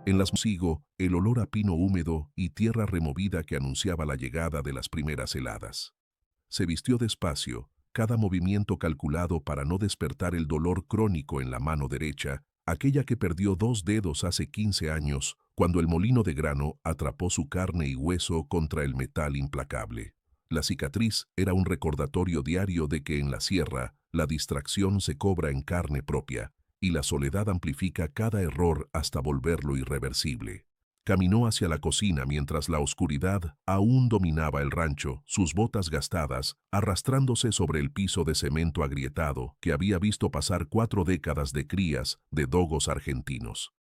En las sigo el olor a pino húmedo y tierra removida que anunciaba la llegada de las primeras heladas. Se vistió despacio, cada movimiento calculado para no despertar el dolor crónico en la mano derecha, aquella que perdió 2 dedos hace 15 años, cuando el molino de grano atrapó su carne y hueso contra el metal implacable. La cicatriz era un recordatorio diario de que en la sierra la distracción se cobra en carne propia, y la soledad amplifica cada error hasta volverlo irreversible. Caminó hacia la cocina mientras la oscuridad aún dominaba el rancho, sus botas gastadas, arrastrándose sobre el piso de cemento agrietado que había visto pasar 4 décadas de crías de dogos argentinos.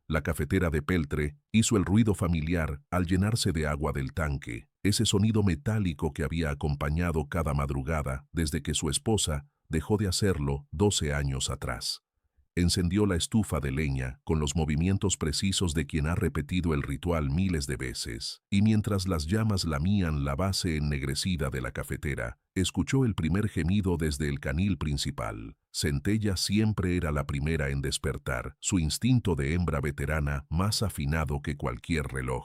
La cafetera de peltre hizo el ruido familiar al llenarse de agua del tanque, ese sonido metálico que había acompañado cada madrugada desde que su esposa dejó de hacerlo 12 años atrás. Encendió la estufa de leña con los movimientos precisos de quien ha repetido el ritual miles de veces, y mientras las llamas lamían la base ennegrecida de la cafetera, escuchó el primer gemido desde el canil principal. Centella siempre era la primera en despertar, su instinto de hembra veterana más afinado que cualquier reloj.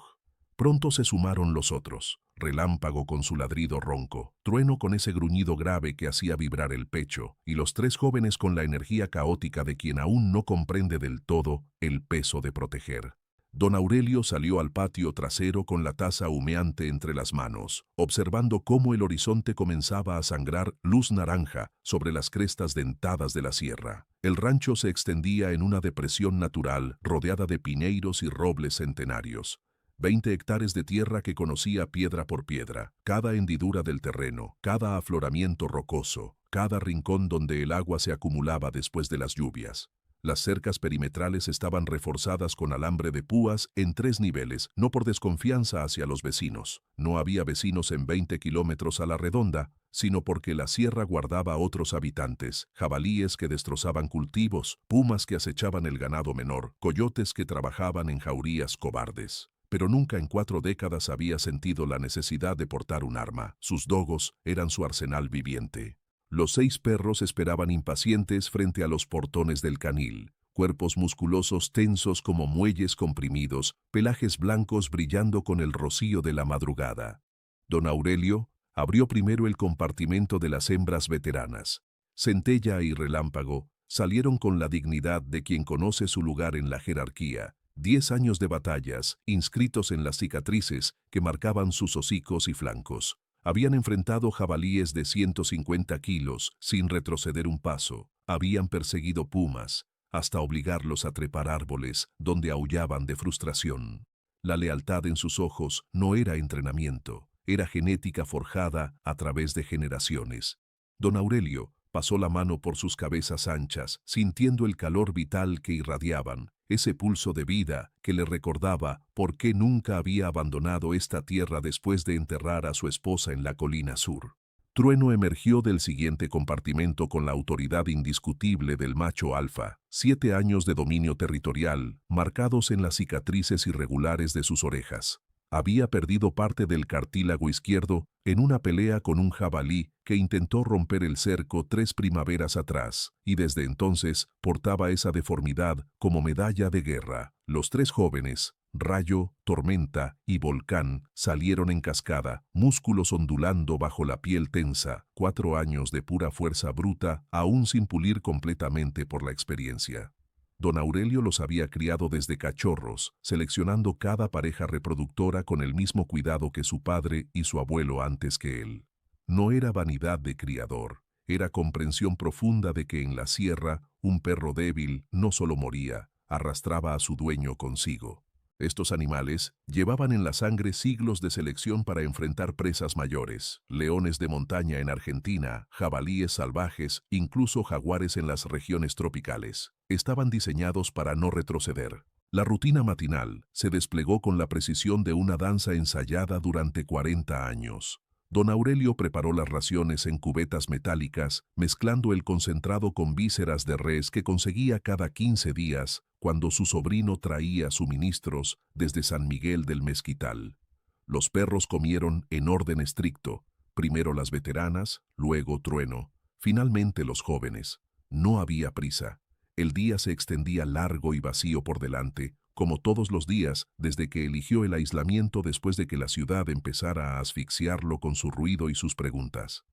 Pronto se sumaron los otros, Relámpago con su ladrido ronco, Trueno con ese gruñido grave que hacía vibrar el pecho, y los 3 jóvenes con la energía caótica de quien aún no comprende del todo el peso de proteger. Don Aurelio salió al patio trasero con la taza humeante entre las manos, observando cómo el horizonte comenzaba a sangrar luz naranja sobre las crestas dentadas de la sierra. El rancho se extendía en una depresión natural rodeada de pineiros y robles centenarios. 20 hectáreas de tierra que conocía piedra por piedra, cada hendidura del terreno, cada afloramiento rocoso, cada rincón donde el agua se acumulaba después de las lluvias. Las cercas perimetrales estaban reforzadas con alambre de púas en 3 niveles, no por desconfianza hacia los vecinos. No había vecinos en 20 kilómetros a la redonda, sino porque la sierra guardaba a otros habitantes, jabalíes que destrozaban cultivos, pumas que acechaban el ganado menor, coyotes que trabajaban en jaurías cobardes. Pero nunca en 4 décadas había sentido la necesidad de portar un arma. Sus dogos eran su arsenal viviente. Los 6 perros esperaban impacientes frente a los portones del canil, cuerpos musculosos tensos como muelles comprimidos, pelajes blancos brillando con el rocío de la madrugada. Don Aurelio abrió primero el compartimento de las hembras veteranas. Centella y Relámpago salieron con la dignidad de quien conoce su lugar en la jerarquía. 10 años de batallas, inscritos en las cicatrices que marcaban sus hocicos y flancos. Habían enfrentado jabalíes de 150 kilos sin retroceder un paso. Habían perseguido pumas, hasta obligarlos a trepar árboles donde aullaban de frustración. La lealtad en sus ojos no era entrenamiento, era genética forjada a través de generaciones. Don Aurelio pasó la mano por sus cabezas anchas, sintiendo el calor vital que irradiaban, ese pulso de vida que le recordaba por qué nunca había abandonado esta tierra después de enterrar a su esposa en la colina sur. Trueno emergió del siguiente compartimento con la autoridad indiscutible del macho alfa, 7 años de dominio territorial, marcados en las cicatrices irregulares de sus orejas. Había perdido parte del cartílago izquierdo en una pelea con un jabalí que intentó romper el cerco 3 primaveras atrás, y desde entonces portaba esa deformidad como medalla de guerra. Los 3 jóvenes, Rayo, Tormenta y Volcán, salieron en cascada, músculos ondulando bajo la piel tensa, 4 años de pura fuerza bruta, aún sin pulir completamente por la experiencia. Don Aurelio los había criado desde cachorros, seleccionando cada pareja reproductora con el mismo cuidado que su padre y su abuelo antes que él. No era vanidad de criador, era comprensión profunda de que en la sierra un perro débil no solo moría, arrastraba a su dueño consigo. Estos animales llevaban en la sangre siglos de selección para enfrentar presas mayores, leones de montaña en Argentina, jabalíes salvajes, incluso jaguares en las regiones tropicales. Estaban diseñados para no retroceder. La rutina matinal se desplegó con la precisión de una danza ensayada durante 40 años. Don Aurelio preparó las raciones en cubetas metálicas, mezclando el concentrado con vísceras de res que conseguía cada 15 días, cuando su sobrino traía suministros desde San Miguel del Mezquital. Los perros comieron en orden estricto, primero las veteranas, luego Trueno, finalmente los jóvenes. No había prisa. El día se extendía largo y vacío por delante, como todos los días, desde que eligió el aislamiento después de que la ciudad empezara a asfixiarlo con su ruido y sus preguntas.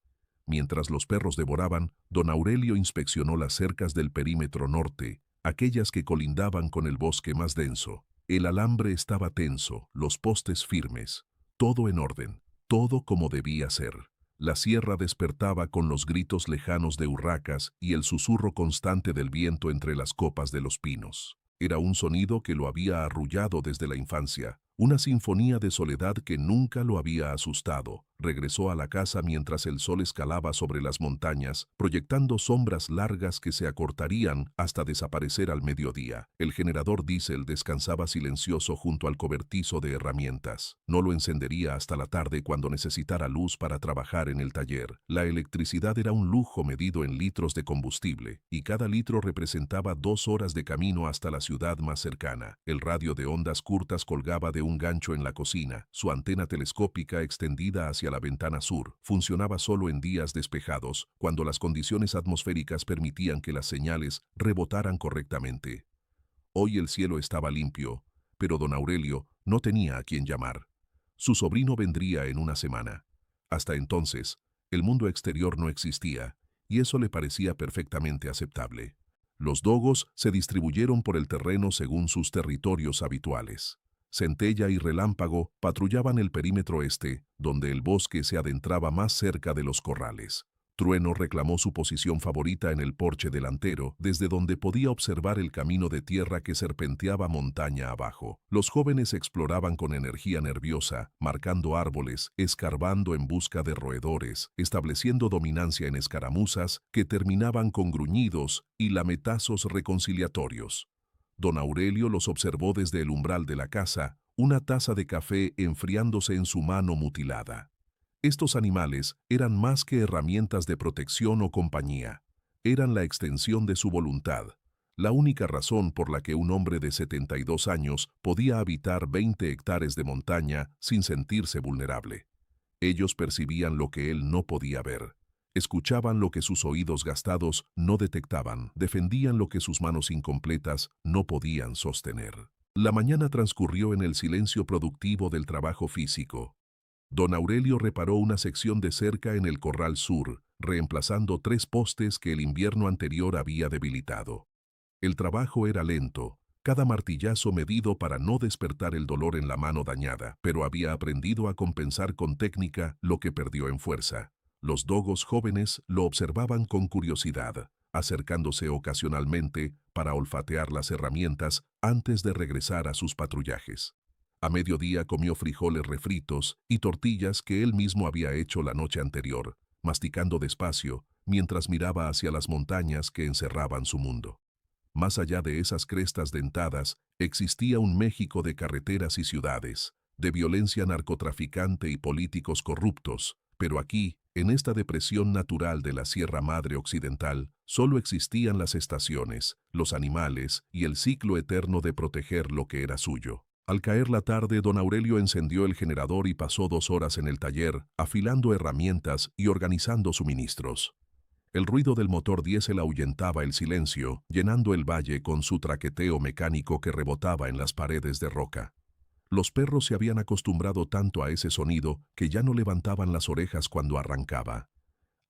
Mientras los perros devoraban, don Aurelio inspeccionó las cercas del perímetro norte, aquellas que colindaban con el bosque más denso. El alambre estaba tenso, los postes firmes, todo en orden, todo como debía ser. La sierra despertaba con los gritos lejanos de urracas y el susurro constante del viento entre las copas de los pinos. Era un sonido que lo había arrullado desde la infancia, una sinfonía de soledad que nunca lo había asustado. Regresó a la casa mientras el sol escalaba sobre las montañas, proyectando sombras largas que se acortarían hasta desaparecer al mediodía. El generador diésel descansaba silencioso junto al cobertizo de herramientas. No lo encendería hasta la tarde cuando necesitara luz para trabajar en el taller. La electricidad era un lujo medido en litros de combustible, y cada litro representaba 2 horas de camino hasta la ciudad más cercana. El radio de ondas curtas colgaba de un gancho en la cocina. Su antena telescópica extendida hacia la ventana sur funcionaba solo en días despejados, cuando las condiciones atmosféricas permitían que las señales rebotaran correctamente. Hoy el cielo estaba limpio, pero don Aurelio no tenía a quién llamar. Su sobrino vendría en una semana. Hasta entonces, el mundo exterior no existía, y eso le parecía perfectamente aceptable. Los dogos se distribuyeron por el terreno según sus territorios habituales. Centella y Relámpago patrullaban el perímetro este, donde el bosque se adentraba más cerca de los corrales. Trueno reclamó su posición favorita en el porche delantero, desde donde podía observar el camino de tierra que serpenteaba montaña abajo. Los jóvenes exploraban con energía nerviosa, marcando árboles, escarbando en busca de roedores, estableciendo dominancia en escaramuzas que terminaban con gruñidos y lametazos reconciliatorios. Don Aurelio los observó desde el umbral de la casa, una taza de café enfriándose en su mano mutilada. Estos animales eran más que herramientas de protección o compañía. Eran la extensión de su voluntad, la única razón por la que un hombre de 72 años podía habitar 20 hectáreas de montaña sin sentirse vulnerable. Ellos percibían lo que él no podía ver. Escuchaban lo que sus oídos gastados no detectaban, defendían lo que sus manos incompletas no podían sostener. La mañana transcurrió en el silencio productivo del trabajo físico. Don Aurelio reparó una sección de cerca en el corral sur, reemplazando 3 postes que el invierno anterior había debilitado. El trabajo era lento, cada martillazo medido para no despertar el dolor en la mano dañada, pero había aprendido a compensar con técnica lo que perdió en fuerza. Los dogos jóvenes lo observaban con curiosidad, acercándose ocasionalmente para olfatear las herramientas antes de regresar a sus patrullajes. A mediodía comió frijoles refritos y tortillas que él mismo había hecho la noche anterior, masticando despacio, mientras miraba hacia las montañas que encerraban su mundo. Más allá de esas crestas dentadas, existía un México de carreteras y ciudades, de violencia narcotraficante y políticos corruptos, pero aquí, en esta depresión natural de la Sierra Madre Occidental, solo existían las estaciones, los animales y el ciclo eterno de proteger lo que era suyo. Al caer la tarde, don Aurelio encendió el generador y pasó 2 horas en el taller, afilando herramientas y organizando suministros. El ruido del motor diésel ahuyentaba el silencio, llenando el valle con su traqueteo mecánico que rebotaba en las paredes de roca. Los perros se habían acostumbrado tanto a ese sonido que ya no levantaban las orejas cuando arrancaba.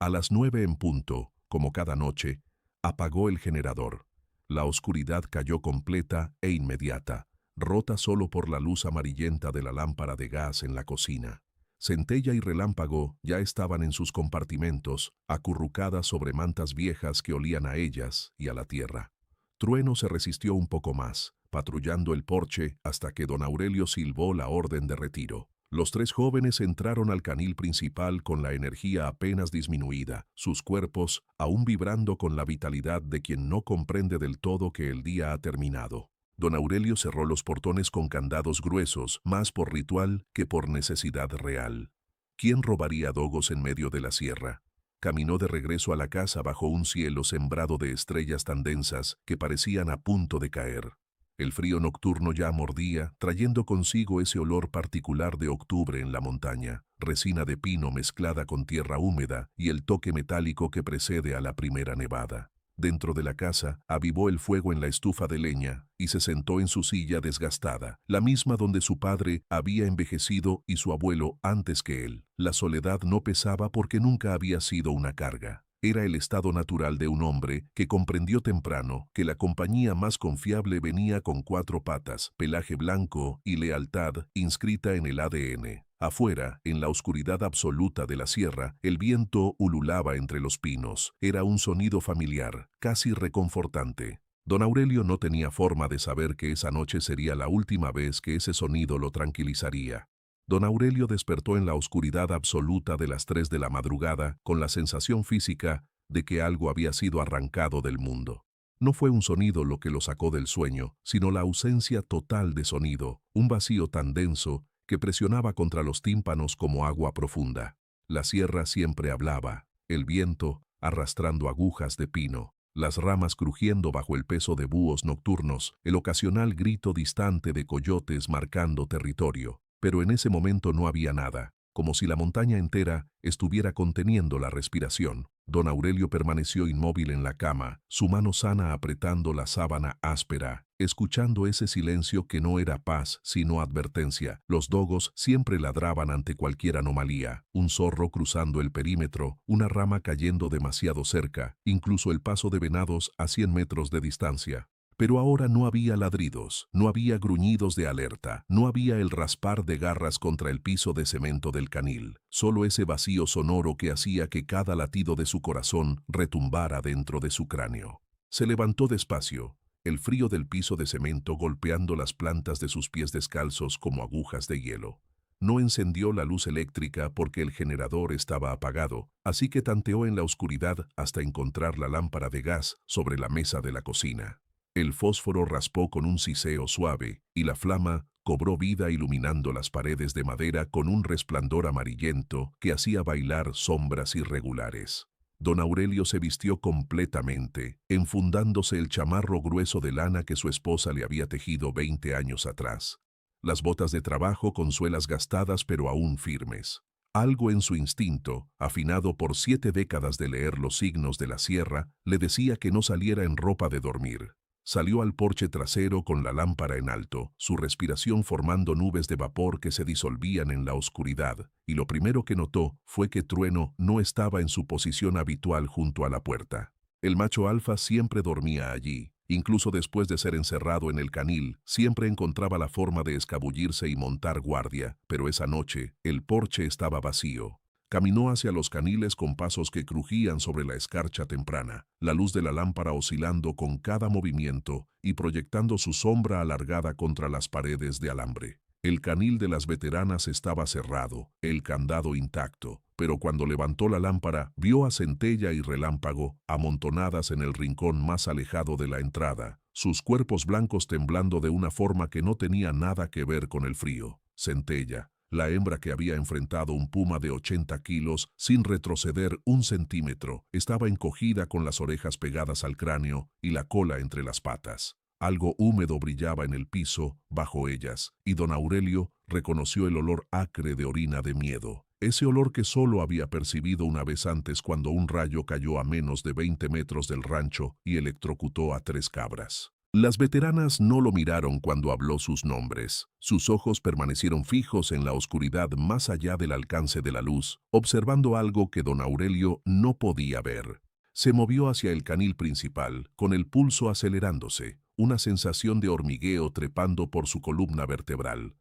A las 9 en punto, como cada noche, apagó el generador. La oscuridad cayó completa e inmediata, rota solo por la luz amarillenta de la lámpara de gas en la cocina. Centella y Relámpago ya estaban en sus compartimentos, acurrucadas sobre mantas viejas que olían a ellas y a la tierra. Trueno se resistió un poco más, patrullando el porche hasta que don Aurelio silbó la orden de retiro. Los 3 jóvenes entraron al canil principal con la energía apenas disminuida, sus cuerpos aún vibrando con la vitalidad de quien no comprende del todo que el día ha terminado. Don Aurelio cerró los portones con candados gruesos, más por ritual que por necesidad real. ¿Quién robaría dogos en medio de la sierra? Caminó de regreso a la casa bajo un cielo sembrado de estrellas tan densas que parecían a punto de caer. El frío nocturno ya mordía, trayendo consigo ese olor particular de octubre en la montaña, resina de pino mezclada con tierra húmeda y el toque metálico que precede a la primera nevada. Dentro de la casa, avivó el fuego en la estufa de leña y se sentó en su silla desgastada, la misma donde su padre había envejecido y su abuelo antes que él. La soledad no pesaba porque nunca había sido una carga. Era el estado natural de un hombre que comprendió temprano que la compañía más confiable venía con 4 patas, pelaje blanco y lealtad inscrita en el ADN. Afuera, en la oscuridad absoluta de la sierra, el viento ululaba entre los pinos. Era un sonido familiar, casi reconfortante. Don Aurelio no tenía forma de saber que esa noche sería la última vez que ese sonido lo tranquilizaría. Don Aurelio despertó en la oscuridad absoluta de las 3 de la madrugada con la sensación física de que algo había sido arrancado del mundo. No fue un sonido lo que lo sacó del sueño, sino la ausencia total de sonido, un vacío tan denso que presionaba contra los tímpanos como agua profunda. La sierra siempre hablaba, el viento arrastrando agujas de pino, las ramas crujiendo bajo el peso de búhos nocturnos, el ocasional grito distante de coyotes marcando territorio. Pero en ese momento no había nada, como si la montaña entera estuviera conteniendo la respiración. Don Aurelio permaneció inmóvil en la cama, su mano sana apretando la sábana áspera, escuchando ese silencio que no era paz sino advertencia. Los dogos siempre ladraban ante cualquier anomalía, un zorro cruzando el perímetro, una rama cayendo demasiado cerca, incluso el paso de venados a 100 metros de distancia. Pero ahora no había ladridos, no había gruñidos de alerta, no había el raspar de garras contra el piso de cemento del canil, solo ese vacío sonoro que hacía que cada latido de su corazón retumbara dentro de su cráneo. Se levantó despacio, el frío del piso de cemento golpeando las plantas de sus pies descalzos como agujas de hielo. No encendió la luz eléctrica porque el generador estaba apagado, así que tanteó en la oscuridad hasta encontrar la lámpara de gas sobre la mesa de la cocina. El fósforo raspó con un siseo suave, y la flama cobró vida iluminando las paredes de madera con un resplandor amarillento que hacía bailar sombras irregulares. Don Aurelio se vistió completamente, enfundándose el chamarro grueso de lana que su esposa le había tejido 20 años atrás. Las botas de trabajo con suelas gastadas pero aún firmes. Algo en su instinto, afinado por 7 décadas de leer los signos de la sierra, le decía que no saliera en ropa de dormir. Salió al porche trasero con la lámpara en alto, su respiración formando nubes de vapor que se disolvían en la oscuridad, y lo primero que notó fue que Trueno no estaba en su posición habitual junto a la puerta. El macho alfa siempre dormía allí, incluso después de ser encerrado en el canil, siempre encontraba la forma de escabullirse y montar guardia, pero esa noche el porche estaba vacío. Caminó hacia los caniles con pasos que crujían sobre la escarcha temprana, la luz de la lámpara oscilando con cada movimiento y proyectando su sombra alargada contra las paredes de alambre. El canil de las veteranas estaba cerrado, el candado intacto, pero cuando levantó la lámpara, vio a Centella y Relámpago amontonadas en el rincón más alejado de la entrada, sus cuerpos blancos temblando de una forma que no tenía nada que ver con el frío. Centella, la hembra que había enfrentado un puma de 80 kilos sin retroceder un centímetro, estaba encogida con las orejas pegadas al cráneo y la cola entre las patas. Algo húmedo brillaba en el piso bajo ellas, y don Aurelio reconoció el olor acre de orina de miedo. Ese olor que solo había percibido una vez antes cuando un rayo cayó a menos de 20 metros del rancho y electrocutó a 3 cabras. Las veteranas no lo miraron cuando habló sus nombres. Sus ojos permanecieron fijos en la oscuridad más allá del alcance de la luz, observando algo que don Aurelio no podía ver. Se movió hacia el canil principal, con el pulso acelerándose, una sensación de hormigueo trepando por su columna vertebral.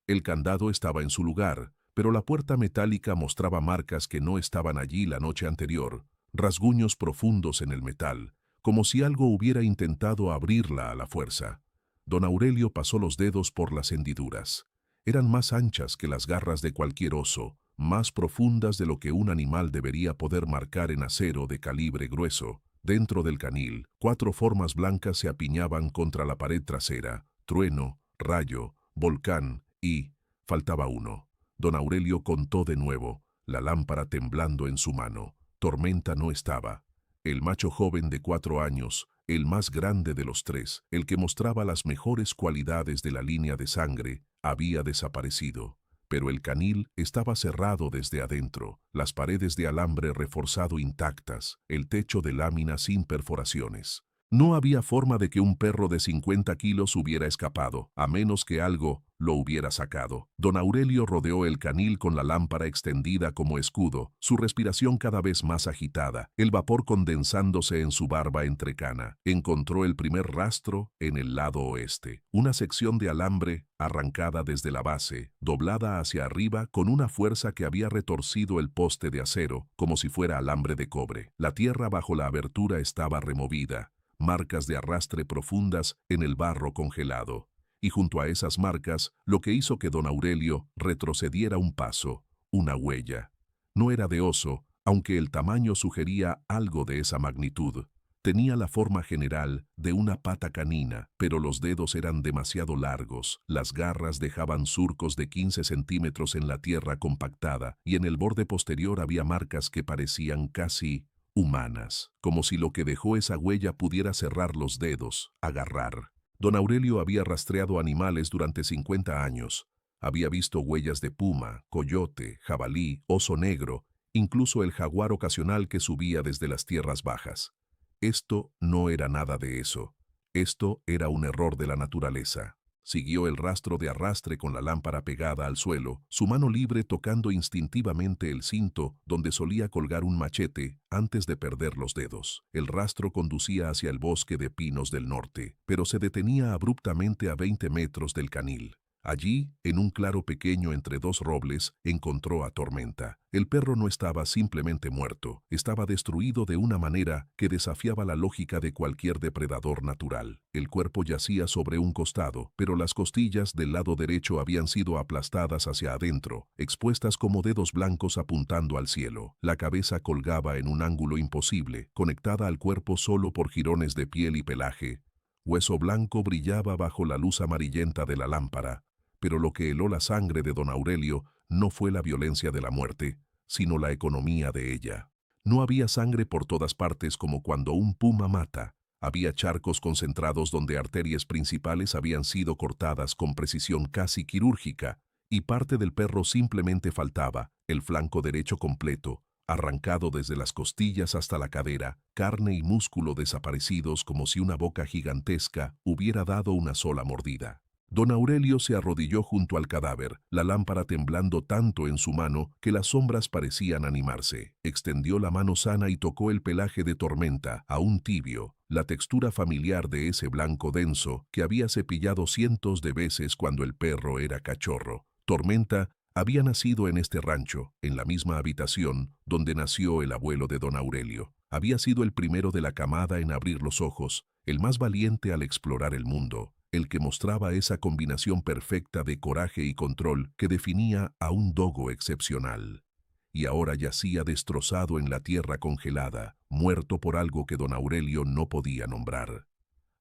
El candado estaba en su lugar, pero la puerta metálica mostraba marcas que no estaban allí la noche anterior, rasguños profundos en el metal, como si algo hubiera intentado abrirla a la fuerza. Don Aurelio pasó los dedos por las hendiduras. Eran más anchas que las garras de cualquier oso, más profundas de lo que un animal debería poder marcar en acero de calibre grueso. Dentro del canil, 4 formas blancas se apiñaban contra la pared trasera: Trueno, Rayo, Volcán y... faltaba uno. Don Aurelio contó de nuevo, la lámpara temblando en su mano. Tormenta no estaba. El macho joven de 4 años, el más grande de los 3, el que mostraba las mejores cualidades de la línea de sangre, había desaparecido. pero el canil estaba cerrado desde adentro, las paredes de alambre reforzado intactas, el techo de lámina sin perforaciones. No había forma de que un perro de 50 kilos hubiera escapado, a menos que algo lo hubiera sacado. Don Aurelio rodeó el canil con la lámpara extendida como escudo, su respiración cada vez más agitada, el vapor condensándose en su barba entrecana. Encontró el primer rastro en el lado oeste, una sección de alambre arrancada desde la base, doblada hacia arriba con una fuerza que había retorcido el poste de acero, como si fuera alambre de cobre. La tierra bajo la abertura estaba removida, marcas de arrastre profundas en el barro congelado, y junto a esas marcas, lo que hizo que don Aurelio retrocediera un paso, una huella. No era de oso, aunque el tamaño sugería algo de esa magnitud. Tenía la forma general de una pata canina, pero los dedos eran demasiado largos, las garras dejaban surcos de 15 centímetros en la tierra compactada, y en el borde posterior había marcas que parecían casi humanas, como si lo que dejó esa huella pudiera cerrar los dedos, agarrar. Don Aurelio había rastreado animales durante 50 años. Había visto huellas de puma, coyote, jabalí, oso negro, incluso el jaguar ocasional que subía desde las tierras bajas. Esto no era nada de eso. Esto era un error de la naturaleza. Siguió el rastro de arrastre con la lámpara pegada al suelo, su mano libre tocando instintivamente el cinto donde solía colgar un machete antes de perder los dedos. El rastro conducía hacia el bosque de pinos del norte, pero se detenía abruptamente a 20 metros del canil. Allí, en un claro pequeño entre dos robles, encontró a Tormenta. El perro no estaba simplemente muerto, estaba destruido de una manera que desafiaba la lógica de cualquier depredador natural. El cuerpo yacía sobre un costado, pero las costillas del lado derecho habían sido aplastadas hacia adentro, expuestas como dedos blancos apuntando al cielo. La cabeza colgaba en un ángulo imposible, conectada al cuerpo solo por jirones de piel y pelaje. Hueso blanco brillaba bajo la luz amarillenta de la lámpara. Pero lo que heló la sangre de don Aurelio no fue la violencia de la muerte, sino la economía de ella. No había sangre por todas partes como cuando un puma mata. Había charcos concentrados donde arterias principales habían sido cortadas con precisión casi quirúrgica, y parte del perro simplemente faltaba, el flanco derecho completo, arrancado desde las costillas hasta la cadera, carne y músculo desaparecidos como si una boca gigantesca hubiera dado una sola mordida. Don Aurelio se arrodilló junto al cadáver, la lámpara temblando tanto en su mano que las sombras parecían animarse. Extendió la mano sana y tocó el pelaje de Tormenta, aún tibio, la textura familiar de ese blanco denso que había cepillado cientos de veces cuando el perro era cachorro. Tormenta había nacido en este rancho, en la misma habitación donde nació el abuelo de don Aurelio. Había sido el primero de la camada en abrir los ojos, el más valiente al explorar el mundo, el que mostraba esa combinación perfecta de coraje y control que definía a un dogo excepcional. Y ahora yacía destrozado en la tierra congelada, muerto por algo que don Aurelio no podía nombrar.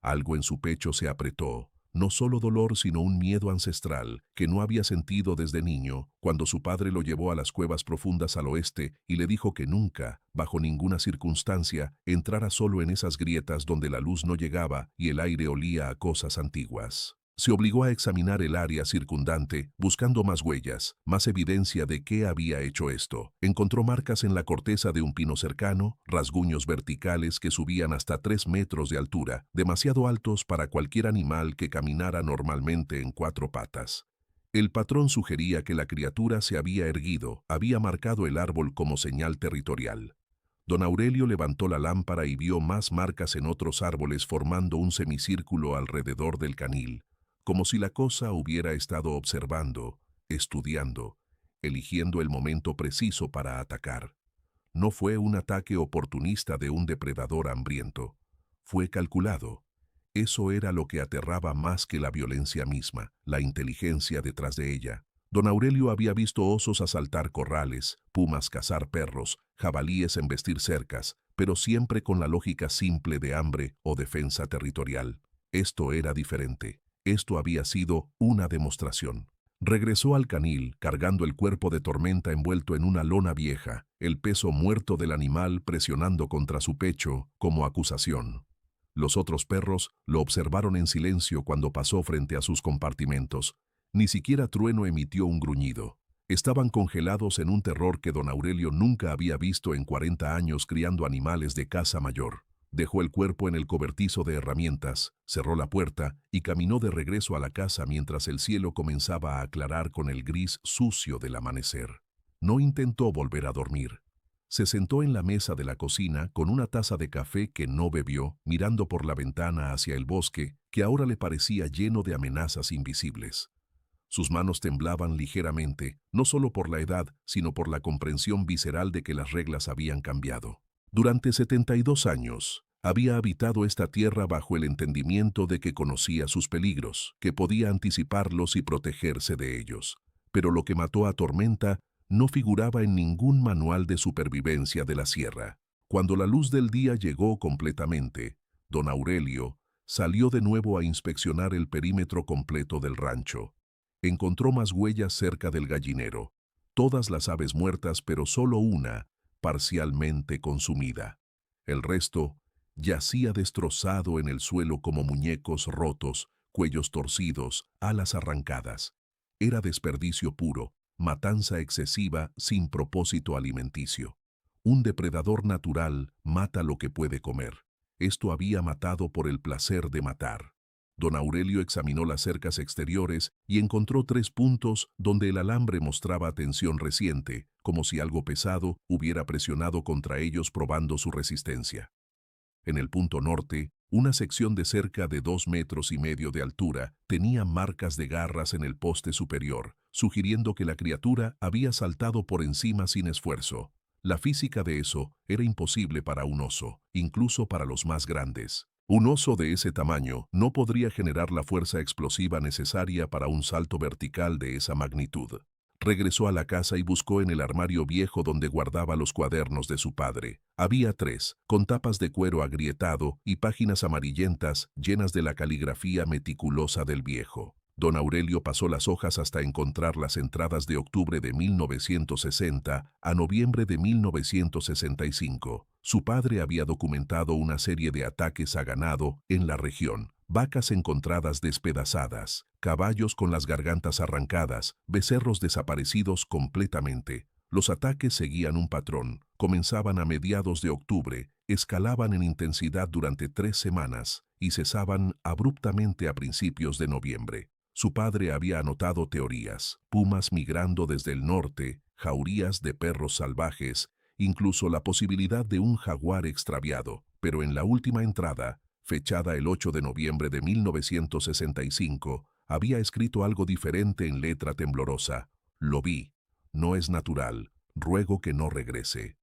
Algo en su pecho se apretó, no solo dolor sino un miedo ancestral que no había sentido desde niño cuando su padre lo llevó a las cuevas profundas al oeste y le dijo que nunca, bajo ninguna circunstancia, entrara solo en esas grietas donde la luz no llegaba y el aire olía a cosas antiguas. Se obligó a examinar el área circundante, buscando más huellas, más evidencia de qué había hecho esto. Encontró marcas en la corteza de un pino cercano, rasguños verticales que subían hasta 3 metros de altura, demasiado altos para cualquier animal que caminara normalmente en 4 patas. El patrón sugería que la criatura se había erguido, había marcado el árbol como señal territorial. Don Aurelio levantó la lámpara y vio más marcas en otros árboles formando un semicírculo alrededor del canil, como si la cosa hubiera estado observando, estudiando, eligiendo el momento preciso para atacar. No fue un ataque oportunista de un depredador hambriento. Fue calculado. Eso era lo que aterraba más que la violencia misma, la inteligencia detrás de ella. Don Aurelio había visto osos asaltar corrales, pumas cazar perros, jabalíes embestir cercas, pero siempre con la lógica simple de hambre o defensa territorial. Esto era diferente. Esto había sido una demostración. Regresó al canil, cargando el cuerpo de Tormenta envuelto en una lona vieja, el peso muerto del animal presionando contra su pecho como acusación. Los otros perros lo observaron en silencio cuando pasó frente a sus compartimentos. Ni siquiera Trueno emitió un gruñido. Estaban congelados en un terror que don Aurelio nunca había visto en 40 años criando animales de caza mayor. Dejó el cuerpo en el cobertizo de herramientas, cerró la puerta y caminó de regreso a la casa mientras el cielo comenzaba a aclarar con el gris sucio del amanecer. No intentó volver a dormir. Se sentó en la mesa de la cocina con una taza de café que no bebió, mirando por la ventana hacia el bosque, que ahora le parecía lleno de amenazas invisibles. Sus manos temblaban ligeramente, no solo por la edad, sino por la comprensión visceral de que las reglas habían cambiado. Durante 72 años, había habitado esta tierra bajo el entendimiento de que conocía sus peligros, que podía anticiparlos y protegerse de ellos. Pero lo que mató a Tormenta no figuraba en ningún manual de supervivencia de la sierra. Cuando la luz del día llegó completamente, don Aurelio salió de nuevo a inspeccionar el perímetro completo del rancho. Encontró más huellas cerca del gallinero, todas las aves muertas, pero solo una, parcialmente consumida. El resto yacía destrozado en el suelo como muñecos rotos, cuellos torcidos, alas arrancadas. Era desperdicio puro, matanza excesiva sin propósito alimenticio. Un depredador natural mata lo que puede comer. Esto había matado por el placer de matar. Don Aurelio examinó las cercas exteriores y encontró 3 puntos donde el alambre mostraba tensión reciente, como si algo pesado hubiera presionado contra ellos probando su resistencia. En el punto norte, una sección de cerca de 2,5 metros de altura tenía marcas de garras en el poste superior, sugiriendo que la criatura había saltado por encima sin esfuerzo. La física de eso era imposible para un oso, incluso para los más grandes. Un oso de ese tamaño no podría generar la fuerza explosiva necesaria para un salto vertical de esa magnitud. Regresó a la casa y buscó en el armario viejo donde guardaba los cuadernos de su padre. Había 3, con tapas de cuero agrietado y páginas amarillentas llenas de la caligrafía meticulosa del viejo. Don Aurelio pasó las hojas hasta encontrar las entradas de octubre de 1960 a noviembre de 1965. Su padre había documentado una serie de ataques a ganado en la región. Vacas encontradas despedazadas, caballos con las gargantas arrancadas, becerros desaparecidos completamente. Los ataques seguían un patrón. Comenzaban a mediados de octubre, escalaban en intensidad durante 3 semanas y cesaban abruptamente a principios de noviembre. Su padre había anotado teorías: pumas migrando desde el norte, jaurías de perros salvajes, incluso la posibilidad de un jaguar extraviado. Pero en la última entrada, fechada el 8 de noviembre de 1965, había escrito algo diferente en letra temblorosa: lo vi, no es natural, ruego que no regrese.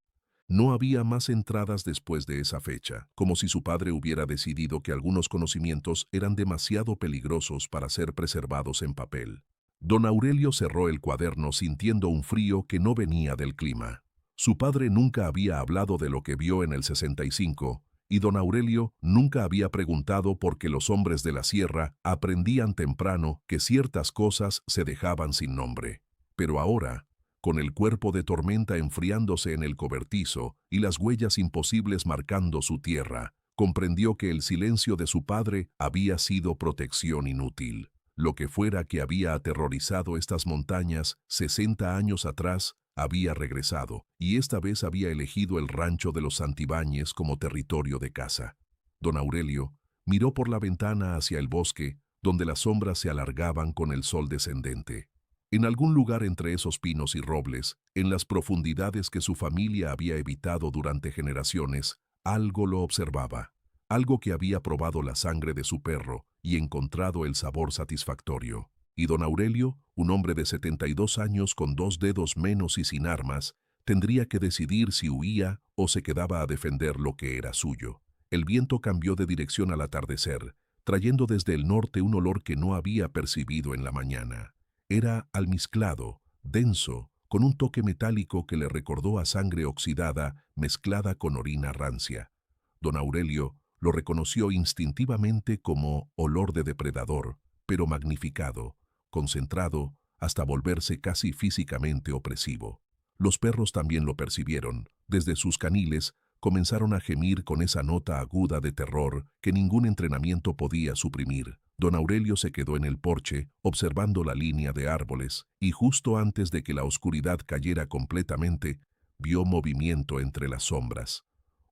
No había más entradas después de esa fecha, como si su padre hubiera decidido que algunos conocimientos eran demasiado peligrosos para ser preservados en papel. Don Aurelio cerró el cuaderno sintiendo un frío que no venía del clima. Su padre nunca había hablado de lo que vio en el 65, y don Aurelio nunca había preguntado por qué los hombres de la sierra aprendían temprano que ciertas cosas se dejaban sin nombre. Pero ahora, con el cuerpo de Tormenta enfriándose en el cobertizo y las huellas imposibles marcando su tierra, comprendió que el silencio de su padre había sido protección inútil. Lo que fuera que había aterrorizado estas montañas 60 años atrás había regresado, y esta vez había elegido el rancho de los Santibáñez como territorio de caza. Don Aurelio miró por la ventana hacia el bosque, donde las sombras se alargaban con el sol descendente. En algún lugar entre esos pinos y robles, en las profundidades que su familia había evitado durante generaciones, algo lo observaba, algo que había probado la sangre de su perro y encontrado el sabor satisfactorio. Y don Aurelio, un hombre de 72 años con 2 dedos menos y sin armas, tendría que decidir si huía o se quedaba a defender lo que era suyo. El viento cambió de dirección al atardecer, trayendo desde el norte un olor que no había percibido en la mañana. Era almizclado, denso, con un toque metálico que le recordó a sangre oxidada mezclada con orina rancia. Don Aurelio lo reconoció instintivamente como olor de depredador, pero magnificado, concentrado, hasta volverse casi físicamente opresivo. Los perros también lo percibieron. Desde sus caniles comenzaron a gemir con esa nota aguda de terror que ningún entrenamiento podía suprimir. Don Aurelio se quedó en el porche, observando la línea de árboles, y justo antes de que la oscuridad cayera completamente, vio movimiento entre las sombras.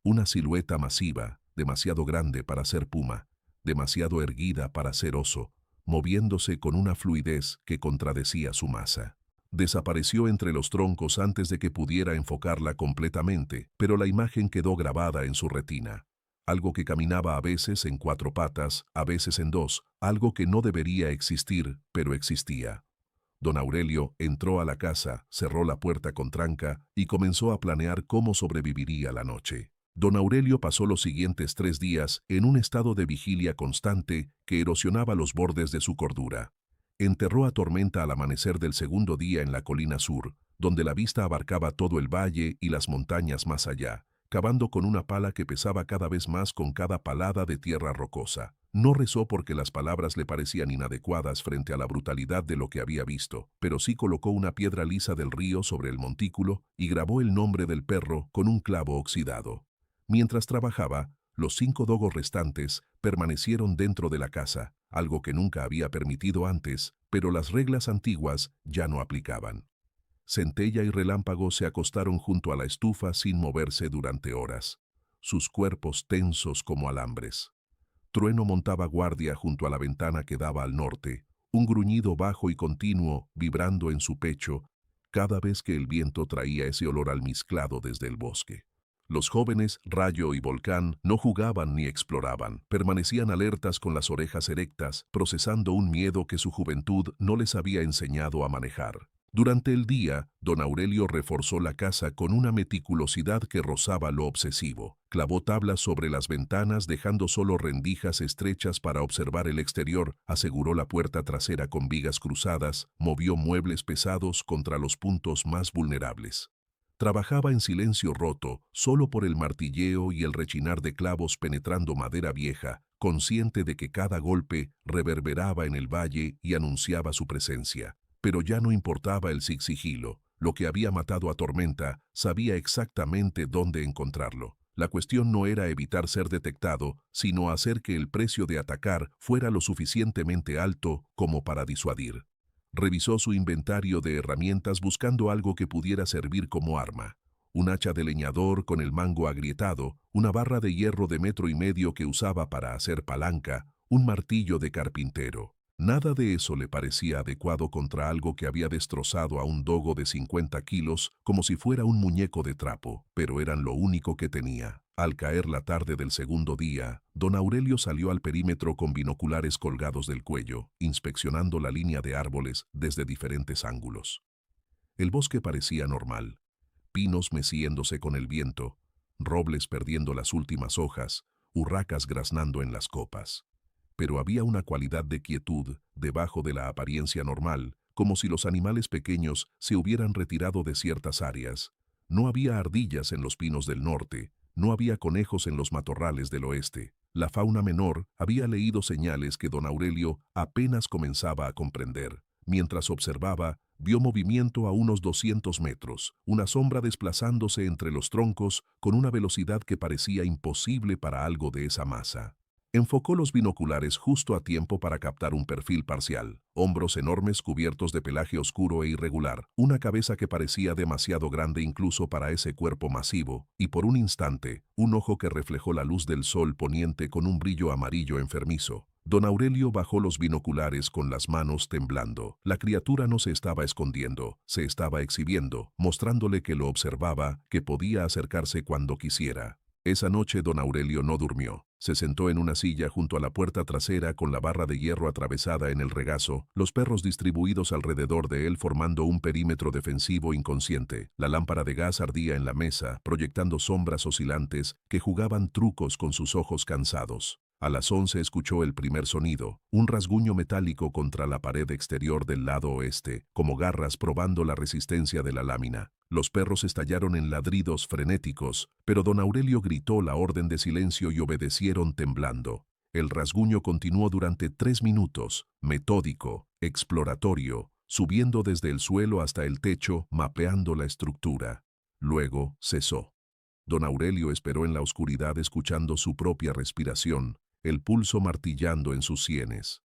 Una silueta masiva, demasiado grande para ser puma, demasiado erguida para ser oso, moviéndose con una fluidez que contradecía su masa. Desapareció entre los troncos antes de que pudiera enfocarla completamente, pero la imagen quedó grabada en su retina. Algo que caminaba a veces en cuatro patas, a veces en dos, algo que no debería existir, pero existía. Don Aurelio entró a la casa, cerró la puerta con tranca y comenzó a planear cómo sobreviviría la noche. Don Aurelio pasó los siguientes 3 días en un estado de vigilia constante que erosionaba los bordes de su cordura. Enterró a Tormenta al amanecer del segundo día en la colina sur, donde la vista abarcaba todo el valle y las montañas más allá, cavando con una pala que pesaba cada vez más con cada palada de tierra rocosa. No rezó porque las palabras le parecían inadecuadas frente a la brutalidad de lo que había visto, pero sí colocó una piedra lisa del río sobre el montículo y grabó el nombre del perro con un clavo oxidado. Mientras trabajaba, los 5 dogos restantes permanecieron dentro de la casa, algo que nunca había permitido antes, pero las reglas antiguas ya no aplicaban. Centella y Relámpago se acostaron junto a la estufa sin moverse durante horas, sus cuerpos tensos como alambres. Trueno montaba guardia junto a la ventana que daba al norte, un gruñido bajo y continuo vibrando en su pecho cada vez que el viento traía ese olor almizclado desde el bosque. Los jóvenes, Rayo y Volcán, no jugaban ni exploraban, permanecían alertas con las orejas erectas, procesando un miedo que su juventud no les había enseñado a manejar. Durante el día, don Aurelio reforzó la casa con una meticulosidad que rozaba lo obsesivo. Clavó tablas sobre las ventanas dejando solo rendijas estrechas para observar el exterior, aseguró la puerta trasera con vigas cruzadas, movió muebles pesados contra los puntos más vulnerables. Trabajaba en silencio roto, solo por el martilleo y el rechinar de clavos penetrando madera vieja, consciente de que cada golpe reverberaba en el valle y anunciaba su presencia. Pero ya no importaba el sigilo. Lo que había matado a Tormenta sabía exactamente dónde encontrarlo. La cuestión no era evitar ser detectado, sino hacer que el precio de atacar fuera lo suficientemente alto como para disuadir. Revisó su inventario de herramientas buscando algo que pudiera servir como arma. Un hacha de leñador con el mango agrietado, una barra de hierro de 1,5 metros que usaba para hacer palanca, un martillo de carpintero. Nada de eso le parecía adecuado contra algo que había destrozado a un dogo de 50 kilos como si fuera un muñeco de trapo, pero eran lo único que tenía. Al caer la tarde del segundo día, don Aurelio salió al perímetro con binoculares colgados del cuello, inspeccionando la línea de árboles desde diferentes ángulos. El bosque parecía normal, pinos meciéndose con el viento, robles perdiendo las últimas hojas, urracas graznando en las copas. Pero había una cualidad de quietud debajo de la apariencia normal, como si los animales pequeños se hubieran retirado de ciertas áreas. No había ardillas en los pinos del norte, no había conejos en los matorrales del oeste. La fauna menor había leído señales que don Aurelio apenas comenzaba a comprender. Mientras observaba, vio movimiento a unos 200 metros, una sombra desplazándose entre los troncos con una velocidad que parecía imposible para algo de esa masa. Enfocó los binoculares justo a tiempo para captar un perfil parcial, hombros enormes cubiertos de pelaje oscuro e irregular, una cabeza que parecía demasiado grande incluso para ese cuerpo masivo, y por un instante, un ojo que reflejó la luz del sol poniente con un brillo amarillo enfermizo. Don Aurelio bajó los binoculares con las manos temblando. La criatura no se estaba escondiendo, se estaba exhibiendo, mostrándole que lo observaba, que podía acercarse cuando quisiera. Esa noche don Aurelio no durmió. Se sentó en una silla junto a la puerta trasera con la barra de hierro atravesada en el regazo, los perros distribuidos alrededor de él formando un perímetro defensivo inconsciente. La lámpara de gas ardía en la mesa, proyectando sombras oscilantes que jugaban trucos con sus ojos cansados. A las 11 escuchó el primer sonido, un rasguño metálico contra la pared exterior del lado oeste, como garras probando la resistencia de la lámina. Los perros estallaron en ladridos frenéticos, pero don Aurelio gritó la orden de silencio y obedecieron temblando. El rasguño continuó durante 3 minutos, metódico, exploratorio, subiendo desde el suelo hasta el techo, mapeando la estructura. Luego cesó. Don Aurelio esperó en la oscuridad escuchando su propia respiración, el pulso martillando en sus sienes.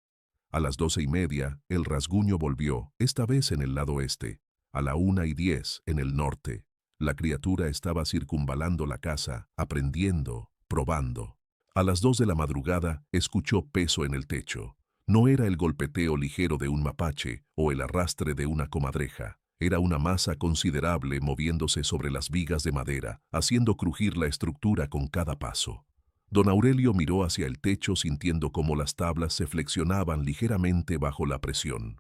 A las 12:30, el rasguño volvió, esta vez en el lado este. A la 1:10, en el norte. La criatura estaba circunvalando la casa, aprendiendo, probando. A las 2 de la madrugada, escuchó peso en el techo. No era el golpeteo ligero de un mapache o el arrastre de una comadreja. Era una masa considerable moviéndose sobre las vigas de madera, haciendo crujir la estructura con cada paso. Don Aurelio miró hacia el techo sintiendo cómo las tablas se flexionaban ligeramente bajo la presión.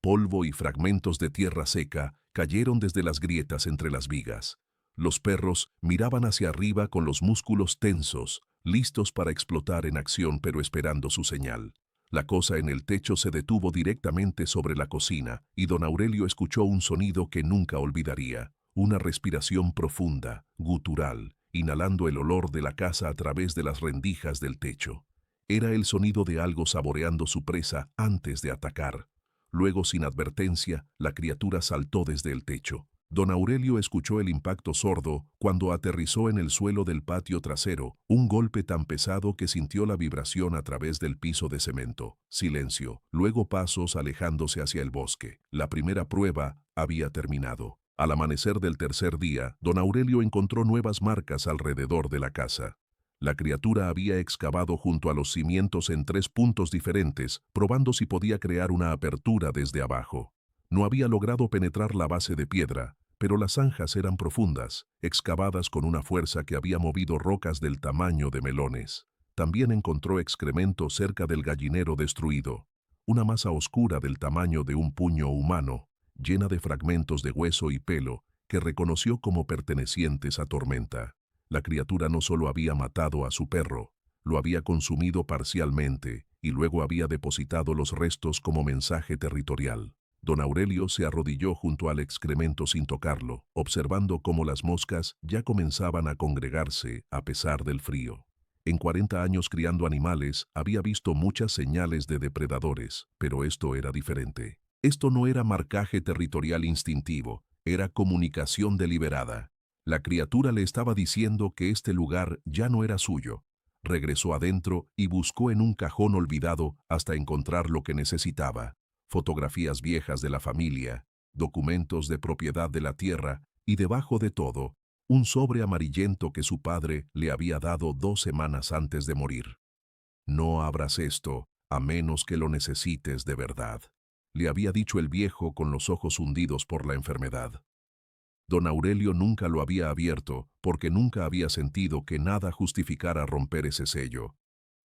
Polvo y fragmentos de tierra seca cayeron desde las grietas entre las vigas. Los perros miraban hacia arriba con los músculos tensos, listos para explotar en acción pero esperando su señal. La cosa en el techo se detuvo directamente sobre la cocina y don Aurelio escuchó un sonido que nunca olvidaría, una respiración profunda, gutural, inhalando el olor de la casa a través de las rendijas del techo. Era el sonido de algo saboreando su presa antes de atacar. Luego, sin advertencia, la criatura saltó desde el techo. Don Aurelio escuchó el impacto sordo cuando aterrizó en el suelo del patio trasero, un golpe tan pesado que sintió la vibración a través del piso de cemento. Silencio, luego pasos alejándose hacia el bosque. La primera prueba había terminado. Al amanecer del tercer día, don Aurelio encontró nuevas marcas alrededor de la casa. La criatura había excavado junto a los cimientos en 3 puntos diferentes, probando si podía crear una apertura desde abajo. No había logrado penetrar la base de piedra, pero las zanjas eran profundas, excavadas con una fuerza que había movido rocas del tamaño de melones. También encontró excremento cerca del gallinero destruido, una masa oscura del tamaño de un puño humano, llena de fragmentos de hueso y pelo, que reconoció como pertenecientes a Tormenta. La criatura no solo había matado a su perro, lo había consumido parcialmente y luego había depositado los restos como mensaje territorial. Don Aurelio se arrodilló junto al excremento sin tocarlo, observando cómo las moscas ya comenzaban a congregarse a pesar del frío. En 40 años criando animales, había visto muchas señales de depredadores, pero esto era diferente. Esto no era marcaje territorial instintivo, era comunicación deliberada. La criatura le estaba diciendo que este lugar ya no era suyo. Regresó adentro y buscó en un cajón olvidado hasta encontrar lo que necesitaba. Fotografías viejas de la familia, documentos de propiedad de la tierra y debajo de todo, un sobre amarillento que su padre le había dado 2 semanas antes de morir. No abras esto, a menos que lo necesites de verdad, le había dicho el viejo con los ojos hundidos por la enfermedad. Don Aurelio nunca lo había abierto porque nunca había sentido que nada justificara romper ese sello.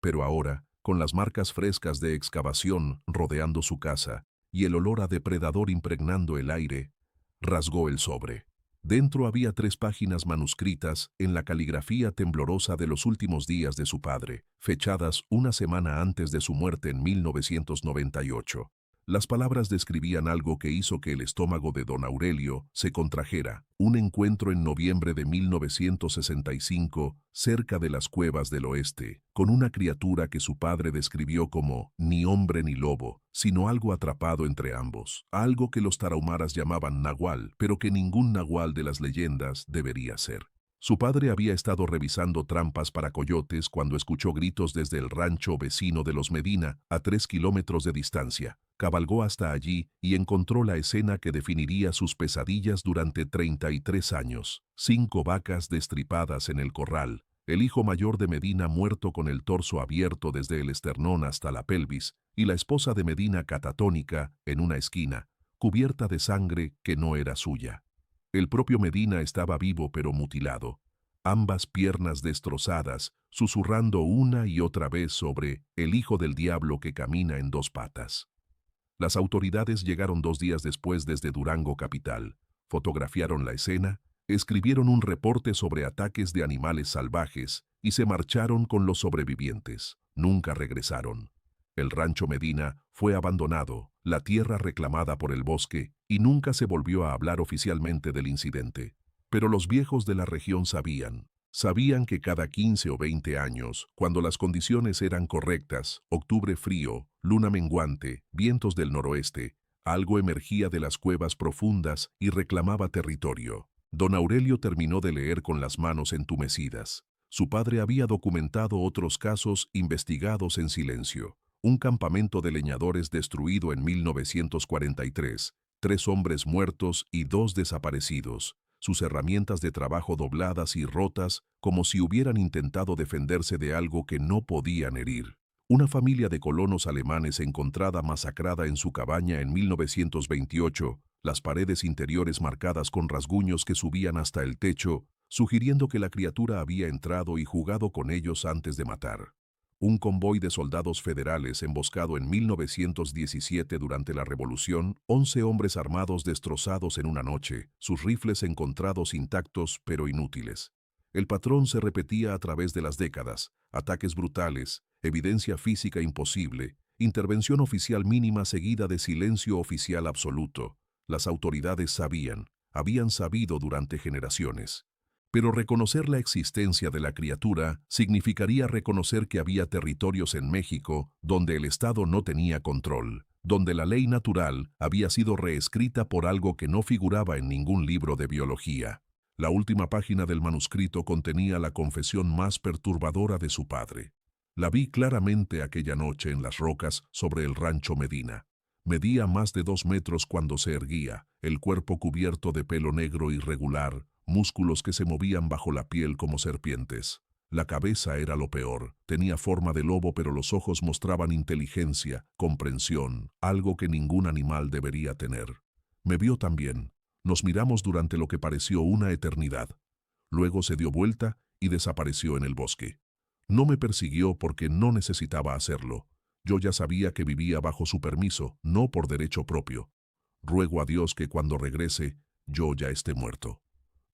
Pero ahora, con las marcas frescas de excavación rodeando su casa y el olor a depredador impregnando el aire, rasgó el sobre. Dentro había 3 páginas manuscritas en la caligrafía temblorosa de los últimos días de su padre, fechadas una semana antes de su muerte en 1998. Las palabras describían algo que hizo que el estómago de don Aurelio se contrajera. Un encuentro en noviembre de 1965, cerca de las cuevas del oeste, con una criatura que su padre describió como ni hombre ni lobo, sino algo atrapado entre ambos. Algo que los tarahumaras llamaban nahual, pero que ningún nahual de las leyendas debería ser. Su padre había estado revisando trampas para coyotes cuando escuchó gritos desde el rancho vecino de los Medina, a 3 kilómetros de distancia. Cabalgó hasta allí y encontró la escena que definiría sus pesadillas durante 33 años. 5 vacas destripadas en el corral, el hijo mayor de Medina muerto con el torso abierto desde el esternón hasta la pelvis, y la esposa de Medina catatónica en una esquina, cubierta de sangre que no era suya. El propio Medina estaba vivo pero mutilado, ambas piernas destrozadas, susurrando una y otra vez sobre el hijo del diablo que camina en 2 patas. Las autoridades llegaron 2 días después desde Durango capital, fotografiaron la escena, escribieron un reporte sobre ataques de animales salvajes y se marcharon con los sobrevivientes. Nunca regresaron. El rancho Medina fue abandonado, la tierra reclamada por el bosque, y nunca se volvió a hablar oficialmente del incidente. Pero los viejos de la región sabían que cada 15 o 20 años, cuando las condiciones eran correctas, octubre frío, luna menguante, vientos del noroeste, algo emergía de las cuevas profundas y reclamaba territorio. Don Aurelio terminó de leer con las manos entumecidas. Su padre había documentado otros casos investigados en silencio. Un campamento de leñadores destruido en 1943, 3 hombres muertos y 2 desaparecidos, sus herramientas de trabajo dobladas y rotas como si hubieran intentado defenderse de algo que no podían herir. Una familia de colonos alemanes encontrada masacrada en su cabaña en 1928, las paredes interiores marcadas con rasguños que subían hasta el techo, sugiriendo que la criatura había entrado y jugado con ellos antes de matar. Un convoy de soldados federales emboscado en 1917 durante la Revolución, 11 hombres armados destrozados en una noche, sus rifles encontrados intactos pero inútiles. El patrón se repetía a través de las décadas: ataques brutales, evidencia física imposible, intervención oficial mínima seguida de silencio oficial absoluto. Las autoridades habían sabido durante generaciones. Pero reconocer la existencia de la criatura significaría reconocer que había territorios en México donde el Estado no tenía control, donde la ley natural había sido reescrita por algo que no figuraba en ningún libro de biología. La última página del manuscrito contenía la confesión más perturbadora de su padre. La vi claramente aquella noche en las rocas sobre el rancho Medina. Medía más de 2 metros cuando se erguía, el cuerpo cubierto de pelo negro irregular, músculos que se movían bajo la piel como serpientes. La cabeza era lo peor, tenía forma de lobo pero los ojos mostraban inteligencia, comprensión, algo que ningún animal debería tener. Me vio también. Nos miramos durante lo que pareció una eternidad. Luego se dio vuelta y desapareció en el bosque. No me persiguió porque no necesitaba hacerlo. Yo ya sabía que vivía bajo su permiso, no por derecho propio. Ruego a Dios que cuando regrese, yo ya esté muerto.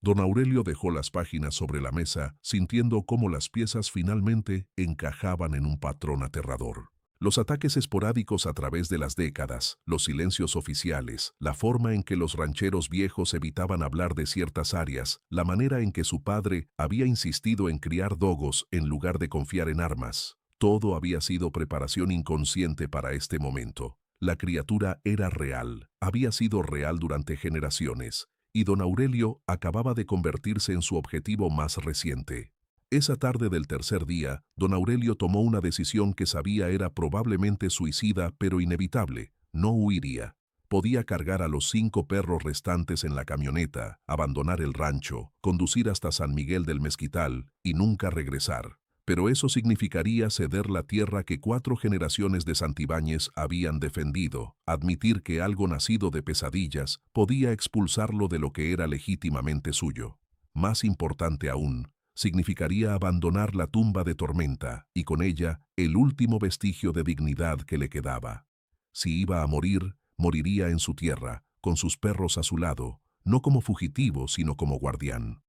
Don Aurelio dejó las páginas sobre la mesa, sintiendo cómo las piezas finalmente encajaban en un patrón aterrador. Los ataques esporádicos a través de las décadas, los silencios oficiales, la forma en que los rancheros viejos evitaban hablar de ciertas áreas, la manera en que su padre había insistido en criar dogos en lugar de confiar en armas. Todo había sido preparación inconsciente para este momento. La criatura era real, había sido real durante generaciones, y don Aurelio acababa de convertirse en su objetivo más reciente. Esa tarde del tercer día, don Aurelio tomó una decisión que sabía era probablemente suicida pero inevitable: no huiría. Podía cargar a los 5 perros restantes en la camioneta, abandonar el rancho, conducir hasta San Miguel del Mezquital y nunca regresar. Pero eso significaría ceder la tierra que 4 generaciones de Santibáñez habían defendido, admitir que algo nacido de pesadillas podía expulsarlo de lo que era legítimamente suyo. Más importante aún, significaría abandonar la tumba de Tormenta y con ella el último vestigio de dignidad que le quedaba. Si iba a morir, moriría en su tierra, con sus perros a su lado, no como fugitivo sino como guardián.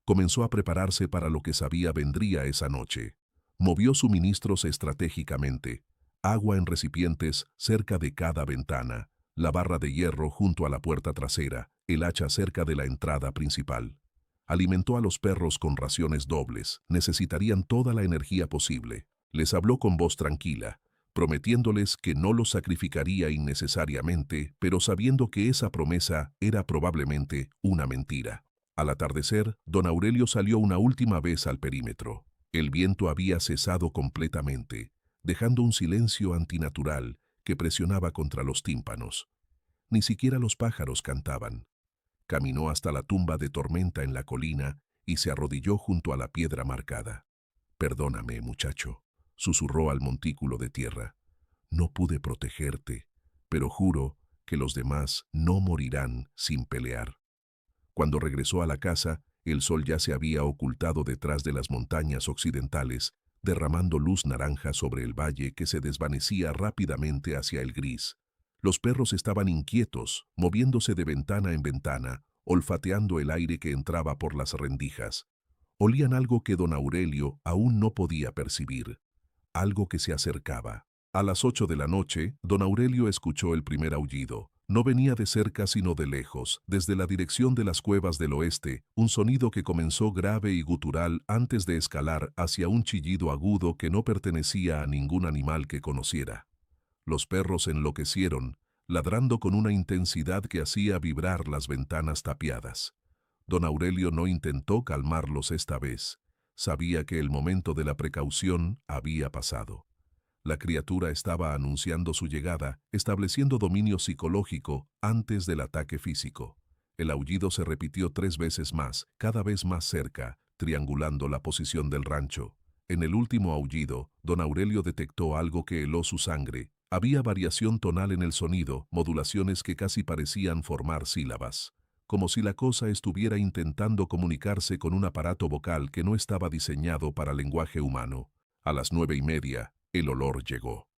Comenzó a prepararse para lo que sabía vendría esa noche. Movió suministros estratégicamente: agua en recipientes cerca de cada ventana, la barra de hierro junto a la puerta trasera, el hacha cerca de la entrada principal. Alimentó a los perros con raciones dobles, necesitarían toda la energía posible. Les habló con voz tranquila, prometiéndoles que no los sacrificaría innecesariamente, pero sabiendo que esa promesa era probablemente una mentira. Al atardecer, don Aurelio salió una última vez al perímetro. El viento había cesado completamente, dejando un silencio antinatural que presionaba contra los tímpanos. Ni siquiera los pájaros cantaban. Caminó hasta la tumba de Tormenta en la colina y se arrodilló junto a la piedra marcada. «Perdóname, muchacho», susurró al montículo de tierra. «No pude protegerte, pero juro que los demás no morirán sin pelear». Cuando regresó a la casa, el sol ya se había ocultado detrás de las montañas occidentales, derramando luz naranja sobre el valle que se desvanecía rápidamente hacia el gris. Los perros estaban inquietos, moviéndose de ventana en ventana, olfateando el aire que entraba por las rendijas. Olían algo que don Aurelio aún no podía percibir, algo que se acercaba. A las 8 de la noche, don Aurelio escuchó el primer aullido. No venía de cerca sino de lejos, desde la dirección de las cuevas del oeste, un sonido que comenzó grave y gutural antes de escalar hacia un chillido agudo que no pertenecía a ningún animal que conociera. Los perros enloquecieron, ladrando con una intensidad que hacía vibrar las ventanas tapiadas. Don Aurelio no intentó calmarlos esta vez. Sabía que el momento de la precaución había pasado. La criatura estaba anunciando su llegada, estableciendo dominio psicológico antes del ataque físico. El aullido se repitió 3 veces más, cada vez más cerca, triangulando la posición del rancho. En el último aullido, don Aurelio detectó algo que heló su sangre. Había variación tonal en el sonido, modulaciones que casi parecían formar sílabas. Como si la cosa estuviera intentando comunicarse con un aparato vocal que no estaba diseñado para lenguaje humano. A las 9:30, el olor llegó.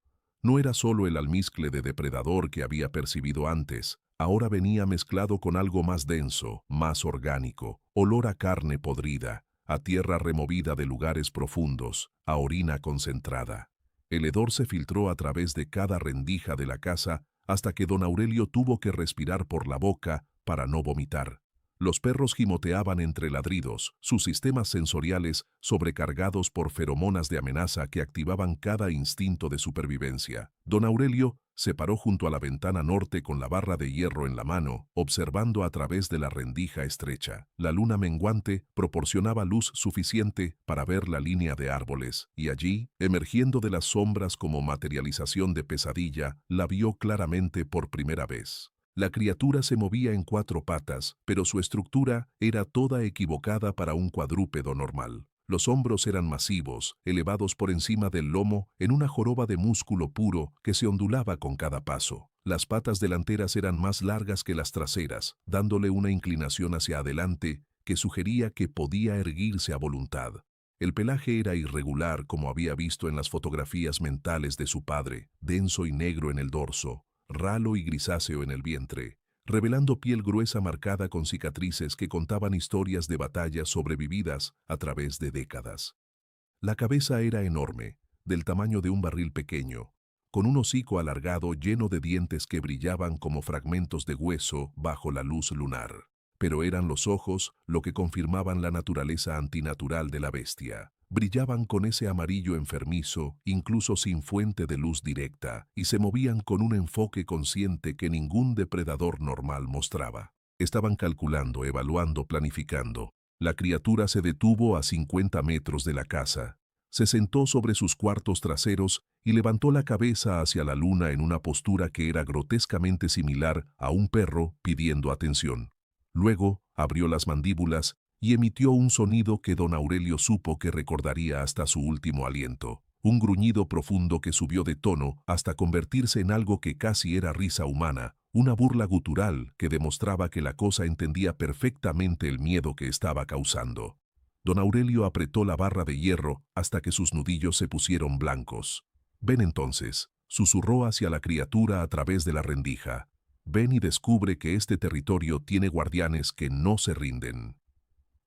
No era solo el almizcle de depredador que había percibido antes, ahora venía mezclado con algo más denso, más orgánico, olor a carne podrida, a tierra removida de lugares profundos, a orina concentrada. El hedor se filtró a través de cada rendija de la casa hasta que don Aurelio tuvo que respirar por la boca para no vomitar. Los perros gimoteaban entre ladridos, sus sistemas sensoriales sobrecargados por feromonas de amenaza que activaban cada instinto de supervivencia. Don Aurelio se paró junto a la ventana norte con la barra de hierro en la mano, observando a través de la rendija estrecha. La luna menguante proporcionaba luz suficiente para ver la línea de árboles, y allí, emergiendo de las sombras como materialización de pesadilla, la vio claramente por primera vez. La criatura se movía en 4 patas, pero su estructura era toda equivocada para un cuadrúpedo normal. Los hombros eran masivos, elevados por encima del lomo en una joroba de músculo puro que se ondulaba con cada paso. Las patas delanteras eran más largas que las traseras, dándole una inclinación hacia adelante que sugería que podía erguirse a voluntad. El pelaje era irregular como había visto en las fotografías mentales de su padre, denso y negro en el dorso, ralo y grisáceo en el vientre, revelando piel gruesa marcada con cicatrices que contaban historias de batallas sobrevividas a través de décadas. La cabeza era enorme, del tamaño de un barril pequeño, con un hocico alargado lleno de dientes que brillaban como fragmentos de hueso bajo la luz lunar. Pero eran los ojos lo que confirmaban la naturaleza antinatural de la bestia. Brillaban con ese amarillo enfermizo, incluso sin fuente de luz directa, y se movían con un enfoque consciente que ningún depredador normal mostraba. Estaban calculando, evaluando, planificando. La criatura se detuvo a 50 metros de la casa. Se sentó sobre sus cuartos traseros y levantó la cabeza hacia la luna en una postura que era grotescamente similar a un perro pidiendo atención. Luego abrió las mandíbulas y emitió un sonido que don Aurelio supo que recordaría hasta su último aliento. Un gruñido profundo que subió de tono hasta convertirse en algo que casi era risa humana, una burla gutural que demostraba que la cosa entendía perfectamente el miedo que estaba causando. Don Aurelio apretó la barra de hierro hasta que sus nudillos se pusieron blancos. «Ven entonces», susurró hacia la criatura a través de la rendija. «Ven y descubre que este territorio tiene guardianes que no se rinden».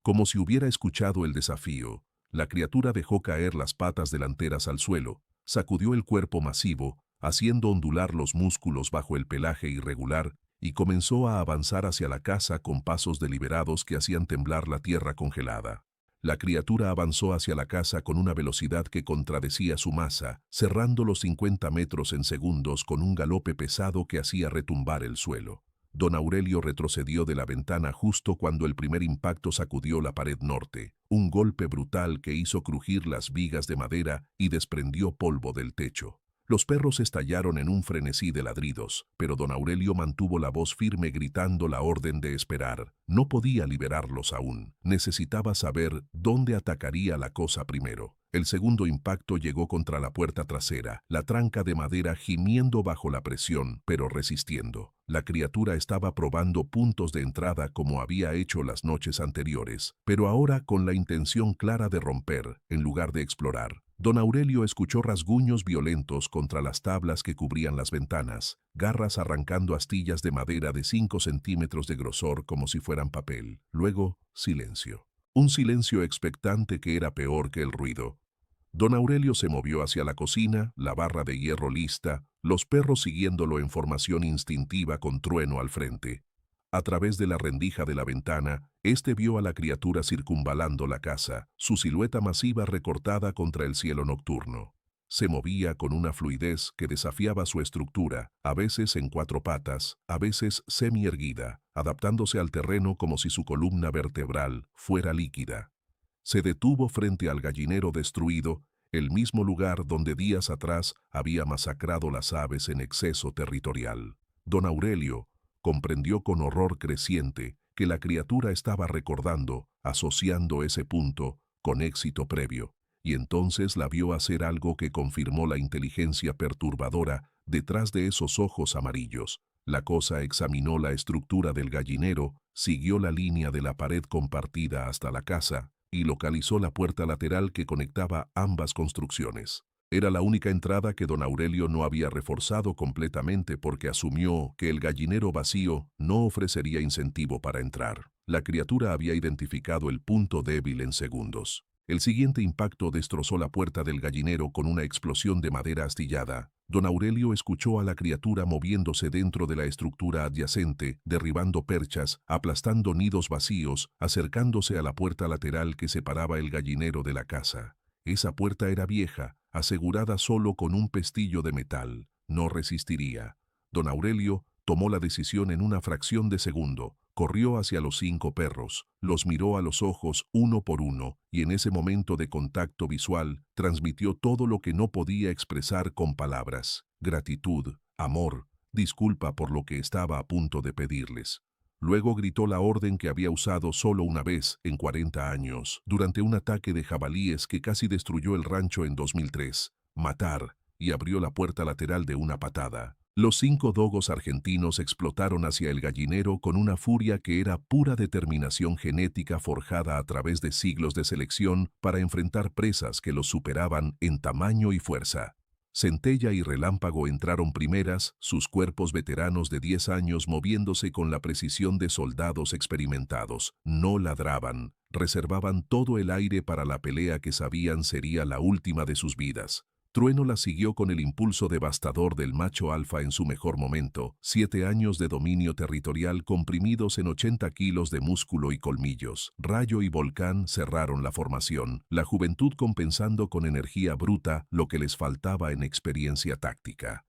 Como si hubiera escuchado el desafío, la criatura dejó caer las patas delanteras al suelo, sacudió el cuerpo masivo, haciendo ondular los músculos bajo el pelaje irregular, y comenzó a avanzar hacia la casa con pasos deliberados que hacían temblar la tierra congelada. La criatura avanzó hacia la casa con una velocidad que contradecía su masa, cerrando los 50 metros en segundos con un galope pesado que hacía retumbar el suelo. Don Aurelio retrocedió de la ventana justo cuando el primer impacto sacudió la pared norte, un golpe brutal que hizo crujir las vigas de madera y desprendió polvo del techo. Los perros estallaron en un frenesí de ladridos, pero don Aurelio mantuvo la voz firme gritando la orden de esperar. No podía liberarlos aún. Necesitaba saber dónde atacaría la cosa primero. El segundo impacto llegó contra la puerta trasera, la tranca de madera gimiendo bajo la presión, pero resistiendo. La criatura estaba probando puntos de entrada como había hecho las noches anteriores, pero ahora con la intención clara de romper, en lugar de explorar. Don Aurelio escuchó rasguños violentos contra las tablas que cubrían las ventanas, garras arrancando astillas de madera de 5 centímetros de grosor como si fueran papel. Luego, silencio. Un silencio expectante que era peor que el ruido. Don Aurelio se movió hacia la cocina, la barra de hierro lista, los perros siguiéndolo en formación instintiva con trueno al frente. A través de la rendija de la ventana, este vio a la criatura circunvalando la casa, su silueta masiva recortada contra el cielo nocturno. Se movía con una fluidez que desafiaba su estructura, a veces en 4 patas, a veces semi-erguida, adaptándose al terreno como si su columna vertebral fuera líquida. Se detuvo frente al gallinero destruido, el mismo lugar donde días atrás había masacrado las aves en exceso territorial. Don Aurelio comprendió con horror creciente que la criatura estaba recordando, asociando ese punto con éxito previo, y entonces la vio hacer algo que confirmó la inteligencia perturbadora detrás de esos ojos amarillos. La cosa examinó la estructura del gallinero, siguió la línea de la pared compartida hasta la casa y localizó la puerta lateral que conectaba ambas construcciones. Era la única entrada que don Aurelio no había reforzado completamente porque asumió que el gallinero vacío no ofrecería incentivo para entrar. La criatura había identificado el punto débil en segundos. El siguiente impacto destrozó la puerta del gallinero con una explosión de madera astillada. Don Aurelio escuchó a la criatura moviéndose dentro de la estructura adyacente, derribando perchas, aplastando nidos vacíos, acercándose a la puerta lateral que separaba el gallinero de la casa. Esa puerta era vieja, asegurada solo con un pestillo de metal. No resistiría. Don Aurelio tomó la decisión en una fracción de segundo. Corrió hacia los 5 perros, los miró a los ojos uno por uno, y en ese momento de contacto visual transmitió todo lo que no podía expresar con palabras: gratitud, amor, disculpa por lo que estaba a punto de pedirles. Luego gritó la orden que había usado solo una vez en 40 años, durante un ataque de jabalíes que casi destruyó el rancho en 2003, matar, y abrió la puerta lateral de una patada. Los 5 dogos argentinos explotaron hacia el gallinero con una furia que era pura determinación genética forjada a través de siglos de selección para enfrentar presas que los superaban en tamaño y fuerza. Centella y Relámpago entraron primeras, sus cuerpos veteranos de 10 años moviéndose con la precisión de soldados experimentados. No ladraban, reservaban todo el aire para la pelea que sabían sería la última de sus vidas. Trueno la siguió con el impulso devastador del macho alfa en su mejor momento, 7 años de dominio territorial comprimidos en 80 kilos de músculo y colmillos. Rayo y Volcán cerraron la formación, la juventud compensando con energía bruta lo que les faltaba en experiencia táctica.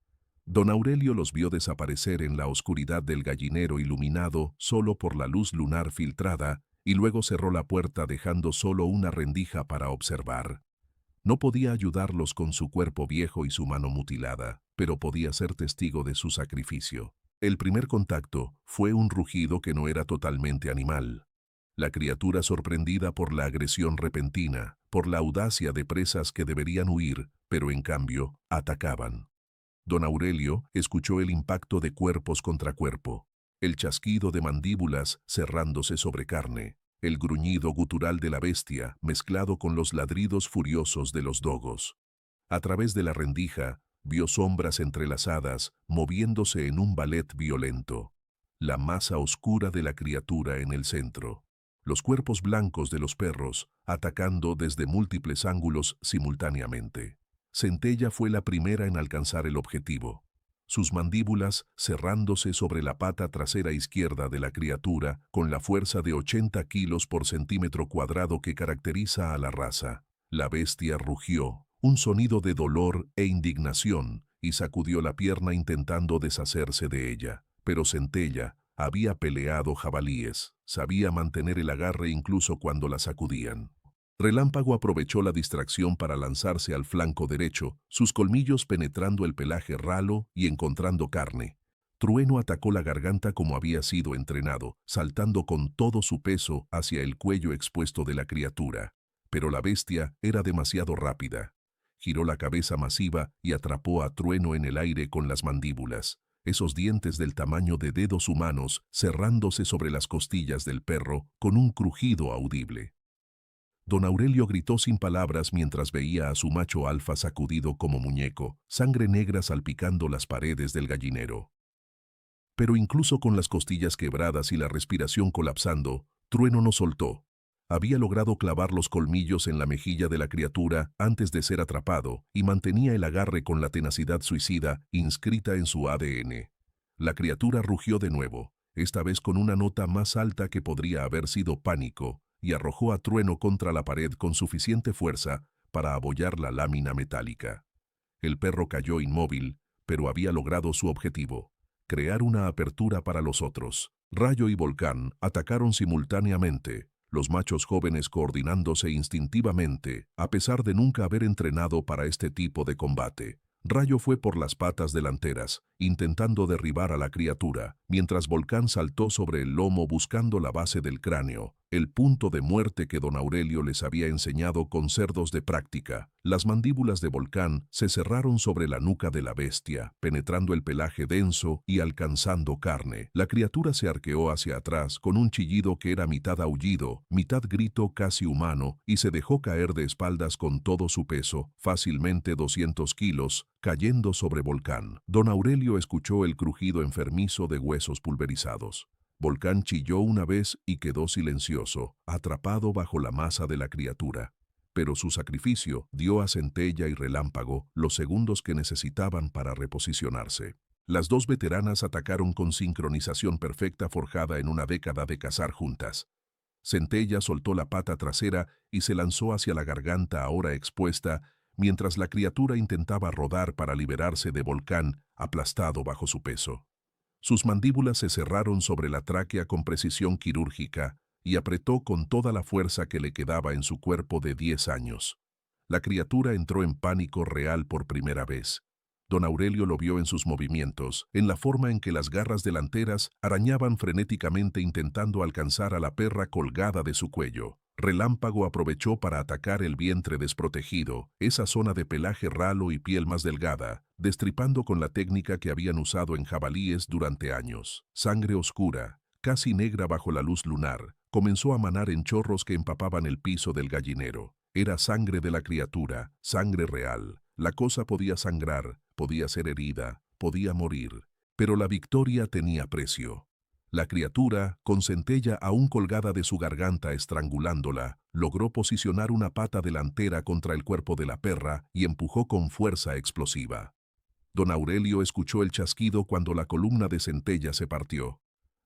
Don Aurelio los vio desaparecer en la oscuridad del gallinero iluminado solo por la luz lunar filtrada, y luego cerró la puerta dejando solo una rendija para observar. No podía ayudarlos con su cuerpo viejo y su mano mutilada, pero podía ser testigo de su sacrificio. El primer contacto fue un rugido que no era totalmente animal. La criatura sorprendida por la agresión repentina, por la audacia de presas que deberían huir, pero en cambio, atacaban. Don Aurelio escuchó el impacto de cuerpos contra cuerpo, el chasquido de mandíbulas cerrándose sobre carne, el gruñido gutural de la bestia mezclado con los ladridos furiosos de los dogos. A través de la rendija, vio sombras entrelazadas moviéndose en un ballet violento. La masa oscura de la criatura en el centro. Los cuerpos blancos de los perros atacando desde múltiples ángulos simultáneamente. Centella fue la primera en alcanzar el objetivo. Sus mandíbulas cerrándose sobre la pata trasera izquierda de la criatura con la fuerza de 80 kilos por centímetro cuadrado que caracteriza a la raza. La bestia rugió, un sonido de dolor e indignación, y sacudió la pierna intentando deshacerse de ella. Pero Centella había peleado jabalíes, sabía mantener el agarre incluso cuando la sacudían. Relámpago aprovechó la distracción para lanzarse al flanco derecho, sus colmillos penetrando el pelaje ralo y encontrando carne. Trueno atacó la garganta como había sido entrenado, saltando con todo su peso hacia el cuello expuesto de la criatura. Pero la bestia era demasiado rápida. Giró la cabeza masiva y atrapó a Trueno en el aire con las mandíbulas, esos dientes del tamaño de dedos humanos cerrándose sobre las costillas del perro con un crujido audible. Don Aurelio gritó sin palabras mientras veía a su macho alfa sacudido como muñeco, sangre negra salpicando las paredes del gallinero. Pero incluso con las costillas quebradas y la respiración colapsando, Trueno no soltó. Había logrado clavar los colmillos en la mejilla de la criatura antes de ser atrapado y mantenía el agarre con la tenacidad suicida inscrita en su ADN. La criatura rugió de nuevo, esta vez con una nota más alta que podría haber sido pánico, y arrojó a Trueno contra la pared con suficiente fuerza para abollar la lámina metálica. El perro cayó inmóvil, pero había logrado su objetivo, crear una apertura para los otros. Rayo y Volcán atacaron simultáneamente, los machos jóvenes coordinándose instintivamente, a pesar de nunca haber entrenado para este tipo de combate. Rayo fue por las patas delanteras, intentando derribar a la criatura, mientras Volcán saltó sobre el lomo buscando la base del cráneo, el punto de muerte que don Aurelio les había enseñado con cerdos de práctica. Las mandíbulas de Volcán se cerraron sobre la nuca de la bestia, penetrando el pelaje denso y alcanzando carne. La criatura se arqueó hacia atrás con un chillido que era mitad aullido, mitad grito casi humano, y se dejó caer de espaldas con todo su peso, fácilmente 200 kilos, cayendo sobre Volcán. Don Aurelio escuchó el crujido enfermizo de huesos pulverizados. Volcán chilló una vez y quedó silencioso, atrapado bajo la masa de la criatura. Pero su sacrificio dio a Centella y Relámpago los segundos que necesitaban para reposicionarse. Las dos veteranas atacaron con sincronización perfecta forjada en una década de cazar juntas. Centella soltó la pata trasera y se lanzó hacia la garganta ahora expuesta, mientras la criatura intentaba rodar para liberarse de Volcán, aplastado bajo su peso. Sus mandíbulas se cerraron sobre la tráquea con precisión quirúrgica y apretó con toda la fuerza que le quedaba en su cuerpo de 10 años. La criatura entró en pánico real por primera vez. Don Aurelio lo vio en sus movimientos, en la forma en que las garras delanteras arañaban frenéticamente intentando alcanzar a la perra colgada de su cuello. Relámpago aprovechó para atacar el vientre desprotegido, esa zona de pelaje ralo y piel más delgada, destripando con la técnica que habían usado en jabalíes durante años. Sangre oscura, casi negra bajo la luz lunar, comenzó a manar en chorros que empapaban el piso del gallinero. Era sangre de la criatura, sangre real. La cosa podía sangrar, podía ser herida, podía morir, pero la victoria tenía precio. La criatura, con Centella aún colgada de su garganta estrangulándola, logró posicionar una pata delantera contra el cuerpo de la perra y empujó con fuerza explosiva. Don Aurelio escuchó el chasquido cuando la columna de Centella se partió.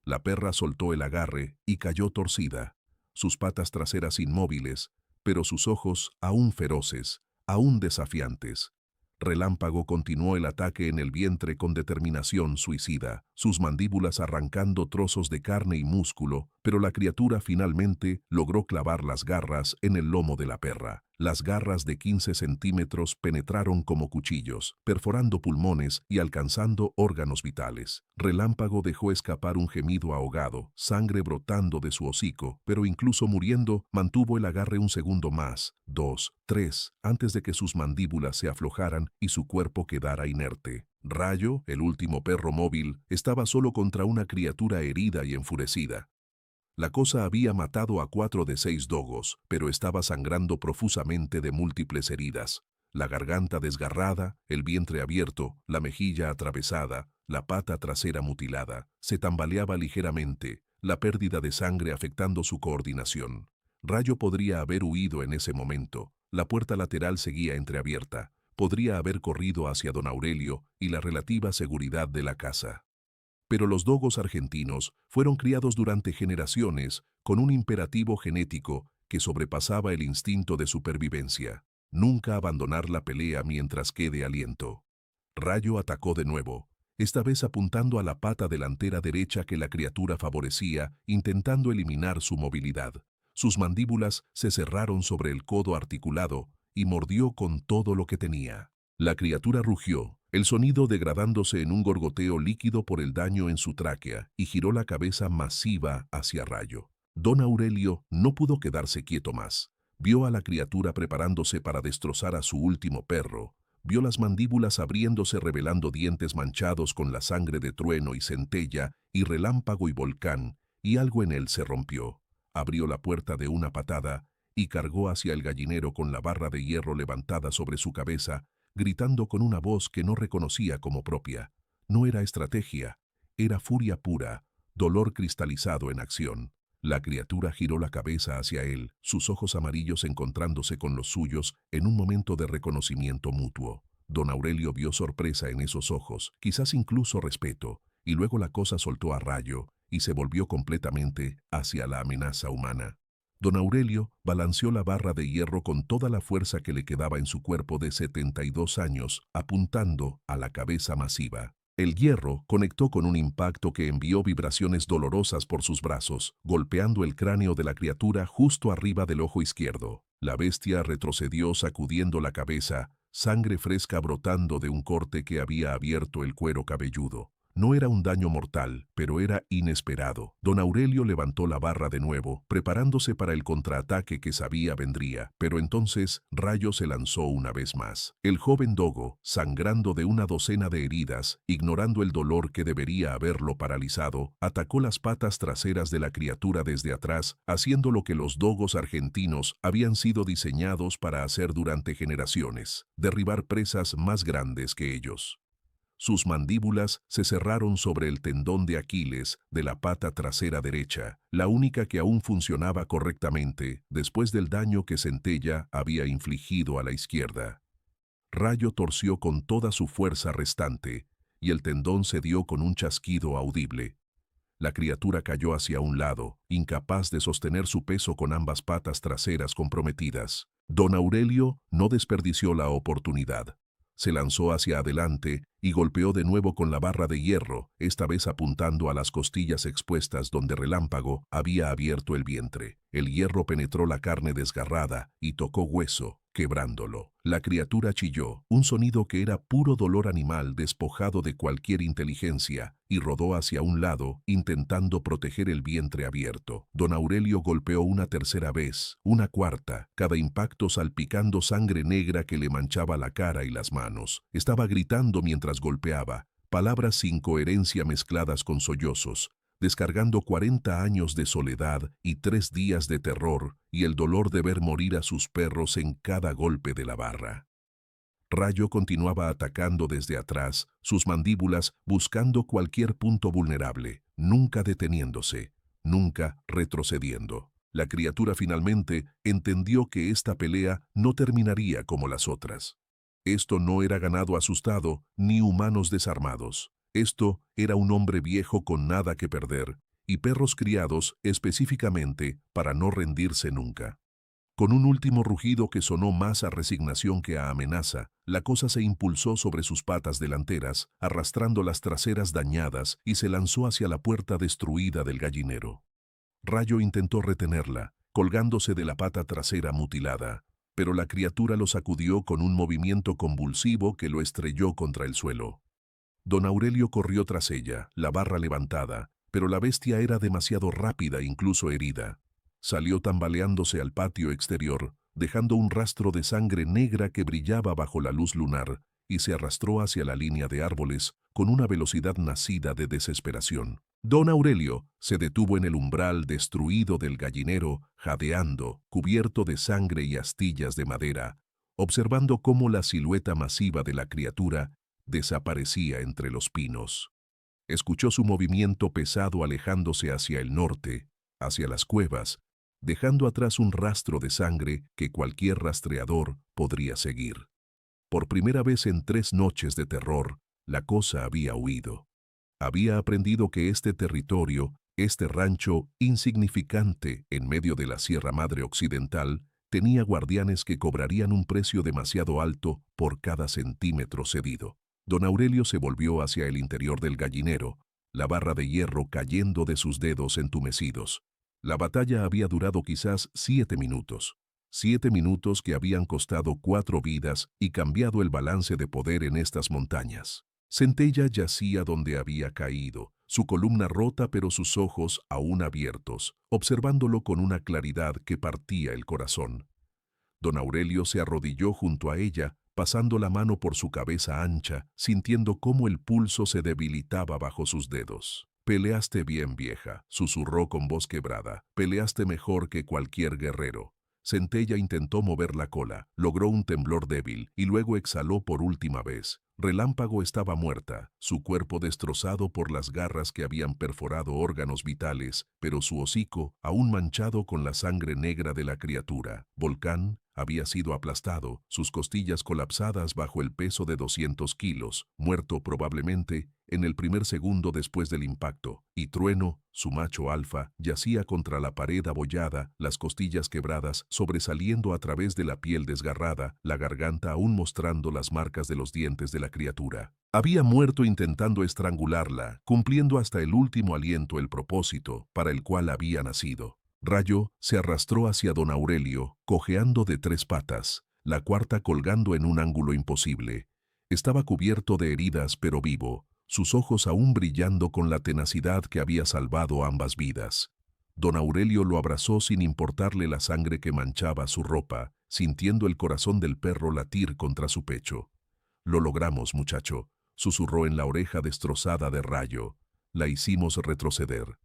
La perra soltó el agarre y cayó torcida, sus patas traseras inmóviles, pero sus ojos aún feroces, aún desafiantes. Relámpago continuó el ataque en el vientre con determinación suicida, sus mandíbulas arrancando trozos de carne y músculo, pero la criatura finalmente logró clavar las garras en el lomo de la perra. Las garras de 15 centímetros penetraron como cuchillos, perforando pulmones y alcanzando órganos vitales. Relámpago dejó escapar un gemido ahogado, sangre brotando de su hocico, pero incluso muriendo, mantuvo el agarre un segundo más, 2, 3, antes de que sus mandíbulas se aflojaran y su cuerpo quedara inerte. Rayo, el último perro móvil, estaba solo contra una criatura herida y enfurecida. La cosa había matado a 4 de 6 dogos, pero estaba sangrando profusamente de múltiples heridas. La garganta desgarrada, el vientre abierto, la mejilla atravesada, la pata trasera mutilada. Se tambaleaba ligeramente, la pérdida de sangre afectando su coordinación. Rayo podría haber huido en ese momento. La puerta lateral seguía entreabierta. Podría haber corrido hacia don Aurelio y la relativa seguridad de la casa. Pero los dogos argentinos fueron criados durante generaciones con un imperativo genético que sobrepasaba el instinto de supervivencia. Nunca abandonar la pelea mientras quede aliento. Rayo atacó de nuevo, esta vez apuntando a la pata delantera derecha que la criatura favorecía, intentando eliminar su movilidad. Sus mandíbulas se cerraron sobre el codo articulado y mordió con todo lo que tenía. La criatura rugió, el sonido degradándose en un gorgoteo líquido por el daño en su tráquea, y giró la cabeza masiva hacia Rayo. Don Aurelio no pudo quedarse quieto más. Vio a la criatura preparándose para destrozar a su último perro. Vio las mandíbulas abriéndose revelando dientes manchados con la sangre de Trueno y Centella y Relámpago y Volcán, y algo en él se rompió. Abrió la puerta de una patada y cargó hacia el gallinero con la barra de hierro levantada sobre su cabeza, gritando con una voz que no reconocía como propia. No era estrategia, era furia pura, dolor cristalizado en acción. La criatura giró la cabeza hacia él, sus ojos amarillos encontrándose con los suyos en un momento de reconocimiento mutuo. Don Aurelio vio sorpresa en esos ojos, quizás incluso respeto, y luego la cosa soltó a Rayo y se volvió completamente hacia la amenaza humana. Don Aurelio balanceó la barra de hierro con toda la fuerza que le quedaba en su cuerpo de 72 años, apuntando a la cabeza masiva. El hierro conectó con un impacto que envió vibraciones dolorosas por sus brazos, golpeando el cráneo de la criatura justo arriba del ojo izquierdo. La bestia retrocedió sacudiendo la cabeza, sangre fresca brotando de un corte que había abierto el cuero cabelludo. No era un daño mortal, pero era inesperado. Don Aurelio levantó la barra de nuevo, preparándose para el contraataque que sabía vendría, pero entonces Rayo se lanzó una vez más. El joven dogo, sangrando de una docena de heridas, ignorando el dolor que debería haberlo paralizado, atacó las patas traseras de la criatura desde atrás, haciendo lo que los dogos argentinos habían sido diseñados para hacer durante generaciones: derribar presas más grandes que ellos. Sus mandíbulas se cerraron sobre el tendón de Aquiles de la pata trasera derecha, la única que aún funcionaba correctamente después del daño que Centella había infligido a la izquierda. Rayo torció con toda su fuerza restante, y el tendón cedió con un chasquido audible. La criatura cayó hacia un lado, incapaz de sostener su peso con ambas patas traseras comprometidas. Don Aurelio no desperdició la oportunidad. Se lanzó hacia adelante y golpeó de nuevo con la barra de hierro, esta vez apuntando a las costillas expuestas donde Relámpago había abierto el vientre. El hierro penetró la carne desgarrada y tocó hueso, quebrándolo. La criatura chilló, un sonido que era puro dolor animal despojado de cualquier inteligencia, y rodó hacia un lado, intentando proteger el vientre abierto. Don Aurelio golpeó una tercera vez, una cuarta, cada impacto salpicando sangre negra que le manchaba la cara y las manos. Estaba gritando mientras golpeaba, palabras sin coherencia mezcladas con sollozos, descargando 40 años de soledad y 3 días de terror y el dolor de ver morir a sus perros en cada golpe de la barra. Rayo continuaba atacando desde atrás, sus mandíbulas buscando cualquier punto vulnerable, nunca deteniéndose, nunca retrocediendo. La criatura finalmente entendió que esta pelea no terminaría como las otras. Esto no era ganado asustado ni humanos desarmados. Esto era un hombre viejo con nada que perder, y perros criados específicamente para no rendirse nunca. Con un último rugido que sonó más a resignación que a amenaza, la cosa se impulsó sobre sus patas delanteras, arrastrando las traseras dañadas, y se lanzó hacia la puerta destruida del gallinero. Rayo intentó retenerla, colgándose de la pata trasera mutilada, pero la criatura lo sacudió con un movimiento convulsivo que lo estrelló contra el suelo. Don Aurelio corrió tras ella, la barra levantada, pero la bestia era demasiado rápida, incluso herida. Salió tambaleándose al patio exterior, dejando un rastro de sangre negra que brillaba bajo la luz lunar, y se arrastró hacia la línea de árboles con una velocidad nacida de desesperación. Don Aurelio se detuvo en el umbral destruido del gallinero, jadeando, cubierto de sangre y astillas de madera, observando cómo la silueta masiva de la criatura desaparecía entre los pinos. Escuchó su movimiento pesado alejándose hacia el norte, hacia las cuevas, dejando atrás un rastro de sangre que cualquier rastreador podría seguir. Por primera vez en 3 noches de terror, la cosa había huido. Había aprendido que este territorio, este rancho insignificante en medio de la Sierra Madre Occidental, tenía guardianes que cobrarían un precio demasiado alto por cada centímetro cedido. Don Aurelio se volvió hacia el interior del gallinero, la barra de hierro cayendo de sus dedos entumecidos. La batalla había durado quizás 7 minutos. 7 minutos que habían costado 4 vidas y cambiado el balance de poder en estas montañas. Centella yacía donde había caído, su columna rota pero sus ojos aún abiertos, observándolo con una claridad que partía el corazón. Don Aurelio se arrodilló junto a ella, pasando la mano por su cabeza ancha, sintiendo cómo el pulso se debilitaba bajo sus dedos. «Peleaste bien, vieja», susurró con voz quebrada. «Peleaste mejor que cualquier guerrero». Centella intentó mover la cola, logró un temblor débil y luego exhaló por última vez. Relámpago estaba muerta, su cuerpo destrozado por las garras que habían perforado órganos vitales, pero su hocico aún manchado con la sangre negra de la criatura. Volcán Había sido aplastado, sus costillas colapsadas bajo el peso de 200 kilos, muerto probablemente en el primer segundo después del impacto, y Trueno, su macho alfa, yacía contra la pared abollada, las costillas quebradas, sobresaliendo a través de la piel desgarrada, la garganta aún mostrando las marcas de los dientes de la criatura. Había muerto intentando estrangularla, cumpliendo hasta el último aliento el propósito para el cual había nacido. Rayo se arrastró hacia don Aurelio, cojeando de 3 patas, la cuarta colgando en un ángulo imposible. Estaba cubierto de heridas pero vivo, sus ojos aún brillando con la tenacidad que había salvado ambas vidas. Don Aurelio lo abrazó sin importarle la sangre que manchaba su ropa, sintiendo el corazón del perro latir contra su pecho. «Lo logramos, muchacho», susurró en la oreja destrozada de Rayo. «La hicimos retroceder».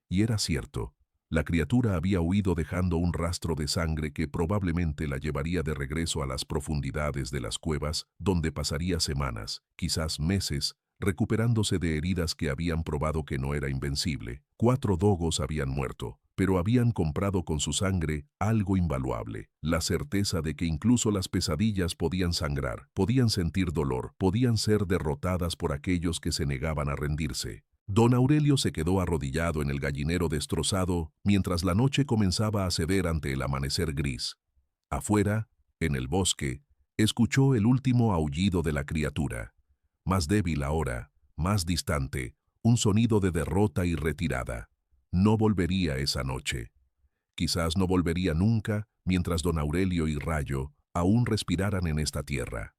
Y era cierto. La criatura había huido dejando un rastro de sangre que probablemente la llevaría de regreso a las profundidades de las cuevas, donde pasaría semanas, quizás meses, recuperándose de heridas que habían probado que no era invencible. 4 dogos habían muerto, pero habían comprado con su sangre algo invaluable, la certeza de que incluso las pesadillas podían sangrar, podían sentir dolor, podían ser derrotadas por aquellos que se negaban a rendirse. Don Aurelio se quedó arrodillado en el gallinero destrozado mientras la noche comenzaba a ceder ante el amanecer gris. Afuera, en el bosque, escuchó el último aullido de la criatura. Más débil ahora, más distante, un sonido de derrota y retirada. No volvería esa noche. Quizás no volvería nunca mientras don Aurelio y Rayo aún respiraran en esta tierra.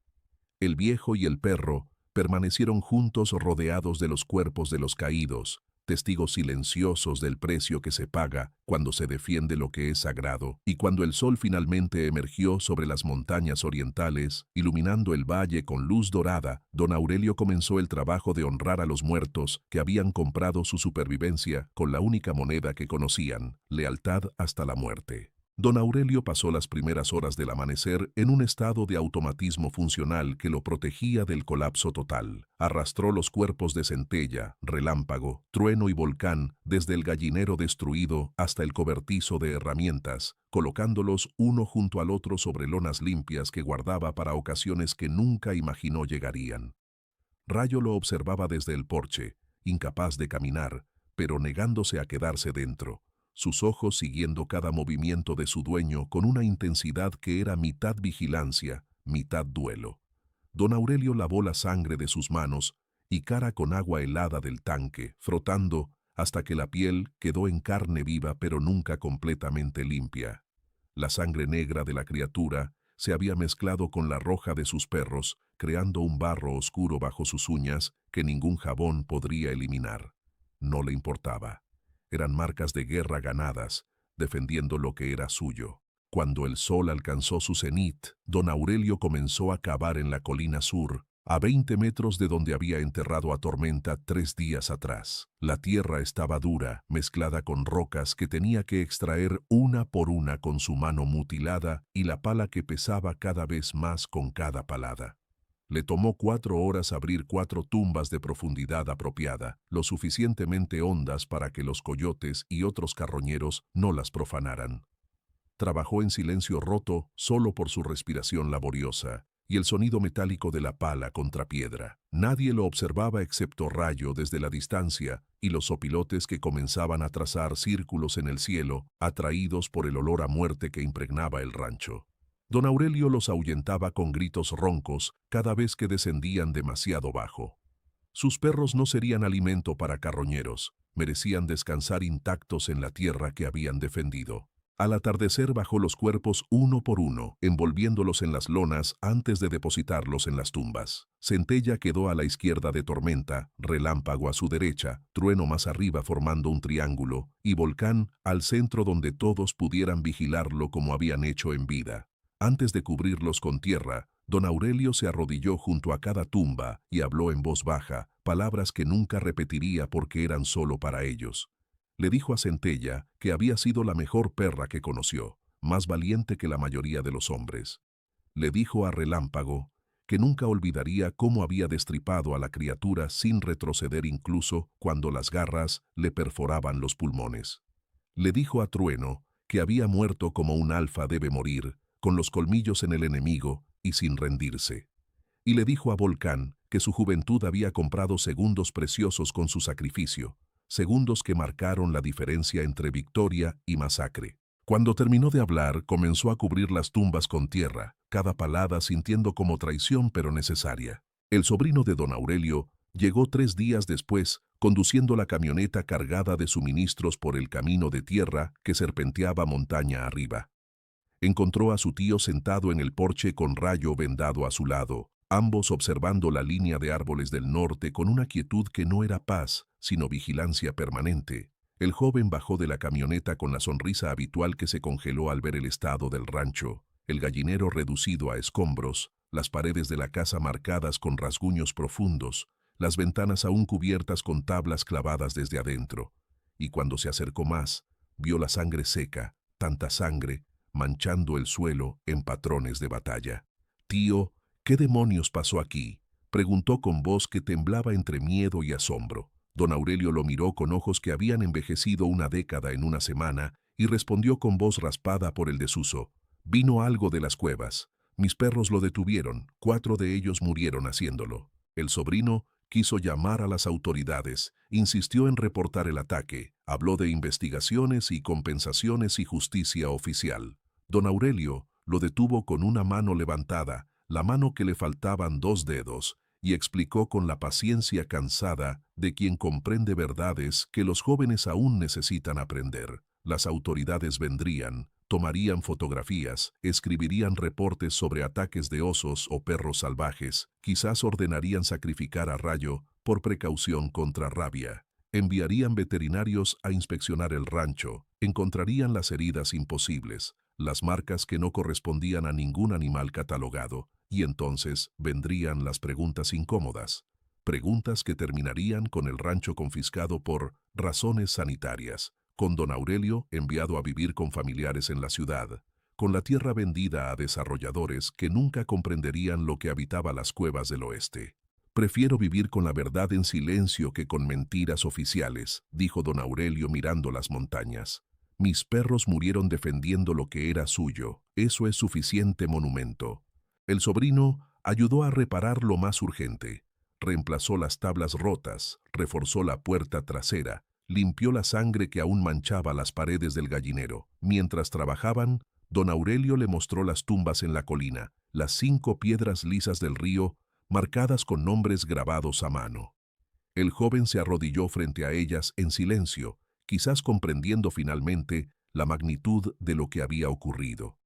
El viejo y el perro permanecieron juntos rodeados de los cuerpos de los caídos, testigos silenciosos del precio que se paga cuando se defiende lo que es sagrado, y cuando el sol finalmente emergió sobre las montañas orientales, iluminando el valle con luz dorada, don Aurelio comenzó el trabajo de honrar a los muertos que habían comprado su supervivencia con la única moneda que conocían, lealtad hasta la muerte. Don Aurelio pasó las primeras horas del amanecer en un estado de automatismo funcional que lo protegía del colapso total. Arrastró los cuerpos de Centella, Relámpago, Trueno y Volcán desde el gallinero destruido hasta el cobertizo de herramientas, colocándolos uno junto al otro sobre lonas limpias que guardaba para ocasiones que nunca imaginó llegarían. Rayo lo observaba desde el porche, incapaz de caminar, pero negándose a quedarse dentro. Sus ojos siguiendo cada movimiento de su dueño con una intensidad que era mitad vigilancia, mitad duelo. Don Aurelio lavó la sangre de sus manos y cara con agua helada del tanque, frotando hasta que la piel quedó en carne viva pero nunca completamente limpia. La sangre negra de la criatura se había mezclado con la roja de sus perros, creando un barro oscuro bajo sus uñas que ningún jabón podría eliminar. No le importaba. Eran marcas de guerra ganadas, defendiendo lo que era suyo. Cuando el sol alcanzó su cenit, don Aurelio comenzó a cavar en la colina sur, a 20 metros de donde había enterrado a Tormenta 3 días atrás. La tierra estaba dura, mezclada con rocas que tenía que extraer una por una con su mano mutilada y la pala que pesaba cada vez más con cada palada. Le tomó 4 horas abrir 4 tumbas de profundidad apropiada, lo suficientemente hondas para que los coyotes y otros carroñeros no las profanaran. Trabajó en silencio roto solo por su respiración laboriosa y el sonido metálico de la pala contra piedra. Nadie lo observaba excepto Rayo desde la distancia y los opilotes que comenzaban a trazar círculos en el cielo, atraídos por el olor a muerte que impregnaba el rancho. Don Aurelio los ahuyentaba con gritos roncos cada vez que descendían demasiado bajo. Sus perros no serían alimento para carroñeros, merecían descansar intactos en la tierra que habían defendido. Al atardecer bajó los cuerpos uno por uno, envolviéndolos en las lonas antes de depositarlos en las tumbas. Centella quedó a la izquierda de Tormenta, Relámpago a su derecha, Trueno más arriba formando un triángulo, y Volcán al centro donde todos pudieran vigilarlo como habían hecho en vida. Antes de cubrirlos con tierra, don Aurelio se arrodilló junto a cada tumba y habló en voz baja, palabras que nunca repetiría porque eran solo para ellos. Le dijo a Centella que había sido la mejor perra que conoció, más valiente que la mayoría de los hombres. Le dijo a Relámpago que nunca olvidaría cómo había destripado a la criatura sin retroceder incluso cuando las garras le perforaban los pulmones. Le dijo a Trueno que había muerto como un alfa debe morir, con los colmillos en el enemigo y sin rendirse. Y le dijo a Volcán que su juventud había comprado segundos preciosos con su sacrificio, segundos que marcaron la diferencia entre victoria y masacre. Cuando terminó de hablar, comenzó a cubrir las tumbas con tierra, cada palada sintiendo como traición pero necesaria. El sobrino de don Aurelio llegó 3 días después, conduciendo la camioneta cargada de suministros por el camino de tierra que serpenteaba montaña arriba. Encontró a su tío sentado en el porche con Rayo vendado a su lado, ambos observando la línea de árboles del norte con una quietud que no era paz, sino vigilancia permanente. El joven bajó de la camioneta con la sonrisa habitual que se congeló al ver el estado del rancho, el gallinero reducido a escombros, las paredes de la casa marcadas con rasguños profundos, las ventanas aún cubiertas con tablas clavadas desde adentro. Y cuando se acercó más, vio la sangre seca, tanta sangre, manchando el suelo en patrones de batalla. «Tío, ¿qué demonios pasó aquí?», preguntó con voz que temblaba entre miedo y asombro. Don Aurelio lo miró con ojos que habían envejecido una década en una semana y respondió con voz raspada por el desuso: «Vino algo de las cuevas. Mis perros lo detuvieron, 4 de ellos murieron haciéndolo». El sobrino quiso llamar a las autoridades, insistió en reportar el ataque, habló de investigaciones y compensaciones y justicia oficial. Don Aurelio lo detuvo con una mano levantada, la mano que le faltaban 2 dedos, y explicó con la paciencia cansada de quien comprende verdades que los jóvenes aún necesitan aprender. Las autoridades vendrían, tomarían fotografías, escribirían reportes sobre ataques de osos o perros salvajes, quizás ordenarían sacrificar a Rayo por precaución contra rabia. Enviarían veterinarios a inspeccionar el rancho, encontrarían las heridas imposibles, las marcas que no correspondían a ningún animal catalogado, y entonces vendrían las preguntas incómodas, preguntas que terminarían con el rancho confiscado por razones sanitarias, con don Aurelio enviado a vivir con familiares en la ciudad, con la tierra vendida a desarrolladores que nunca comprenderían lo que habitaba las cuevas del oeste. «Prefiero vivir con la verdad en silencio que con mentiras oficiales», dijo don Aurelio mirando las montañas. «Mis perros murieron defendiendo lo que era suyo, eso es suficiente monumento». El sobrino ayudó a reparar lo más urgente. Reemplazó las tablas rotas, reforzó la puerta trasera, limpió la sangre que aún manchaba las paredes del gallinero. Mientras trabajaban, don Aurelio le mostró las tumbas en la colina, las 5 piedras lisas del río, marcadas con nombres grabados a mano. El joven se arrodilló frente a ellas en silencio, quizás comprendiendo finalmente la magnitud de lo que había ocurrido.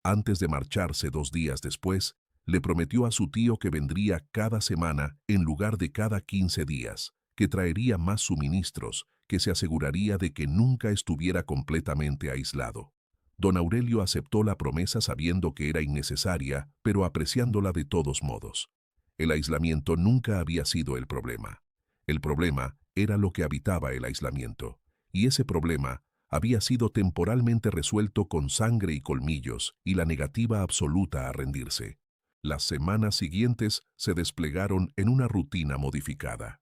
Antes de marcharse 2 días después, le prometió a su tío que vendría cada semana en lugar de cada 15 días, que traería más suministros, que se aseguraría de que nunca estuviera completamente aislado. Don Aurelio aceptó la promesa sabiendo que era innecesaria, pero apreciándola de todos modos. El aislamiento nunca había sido el problema. El problema era lo que habitaba el aislamiento, y ese problema había sido temporalmente resuelto con sangre y colmillos y la negativa absoluta a rendirse. Las semanas siguientes se desplegaron en una rutina modificada.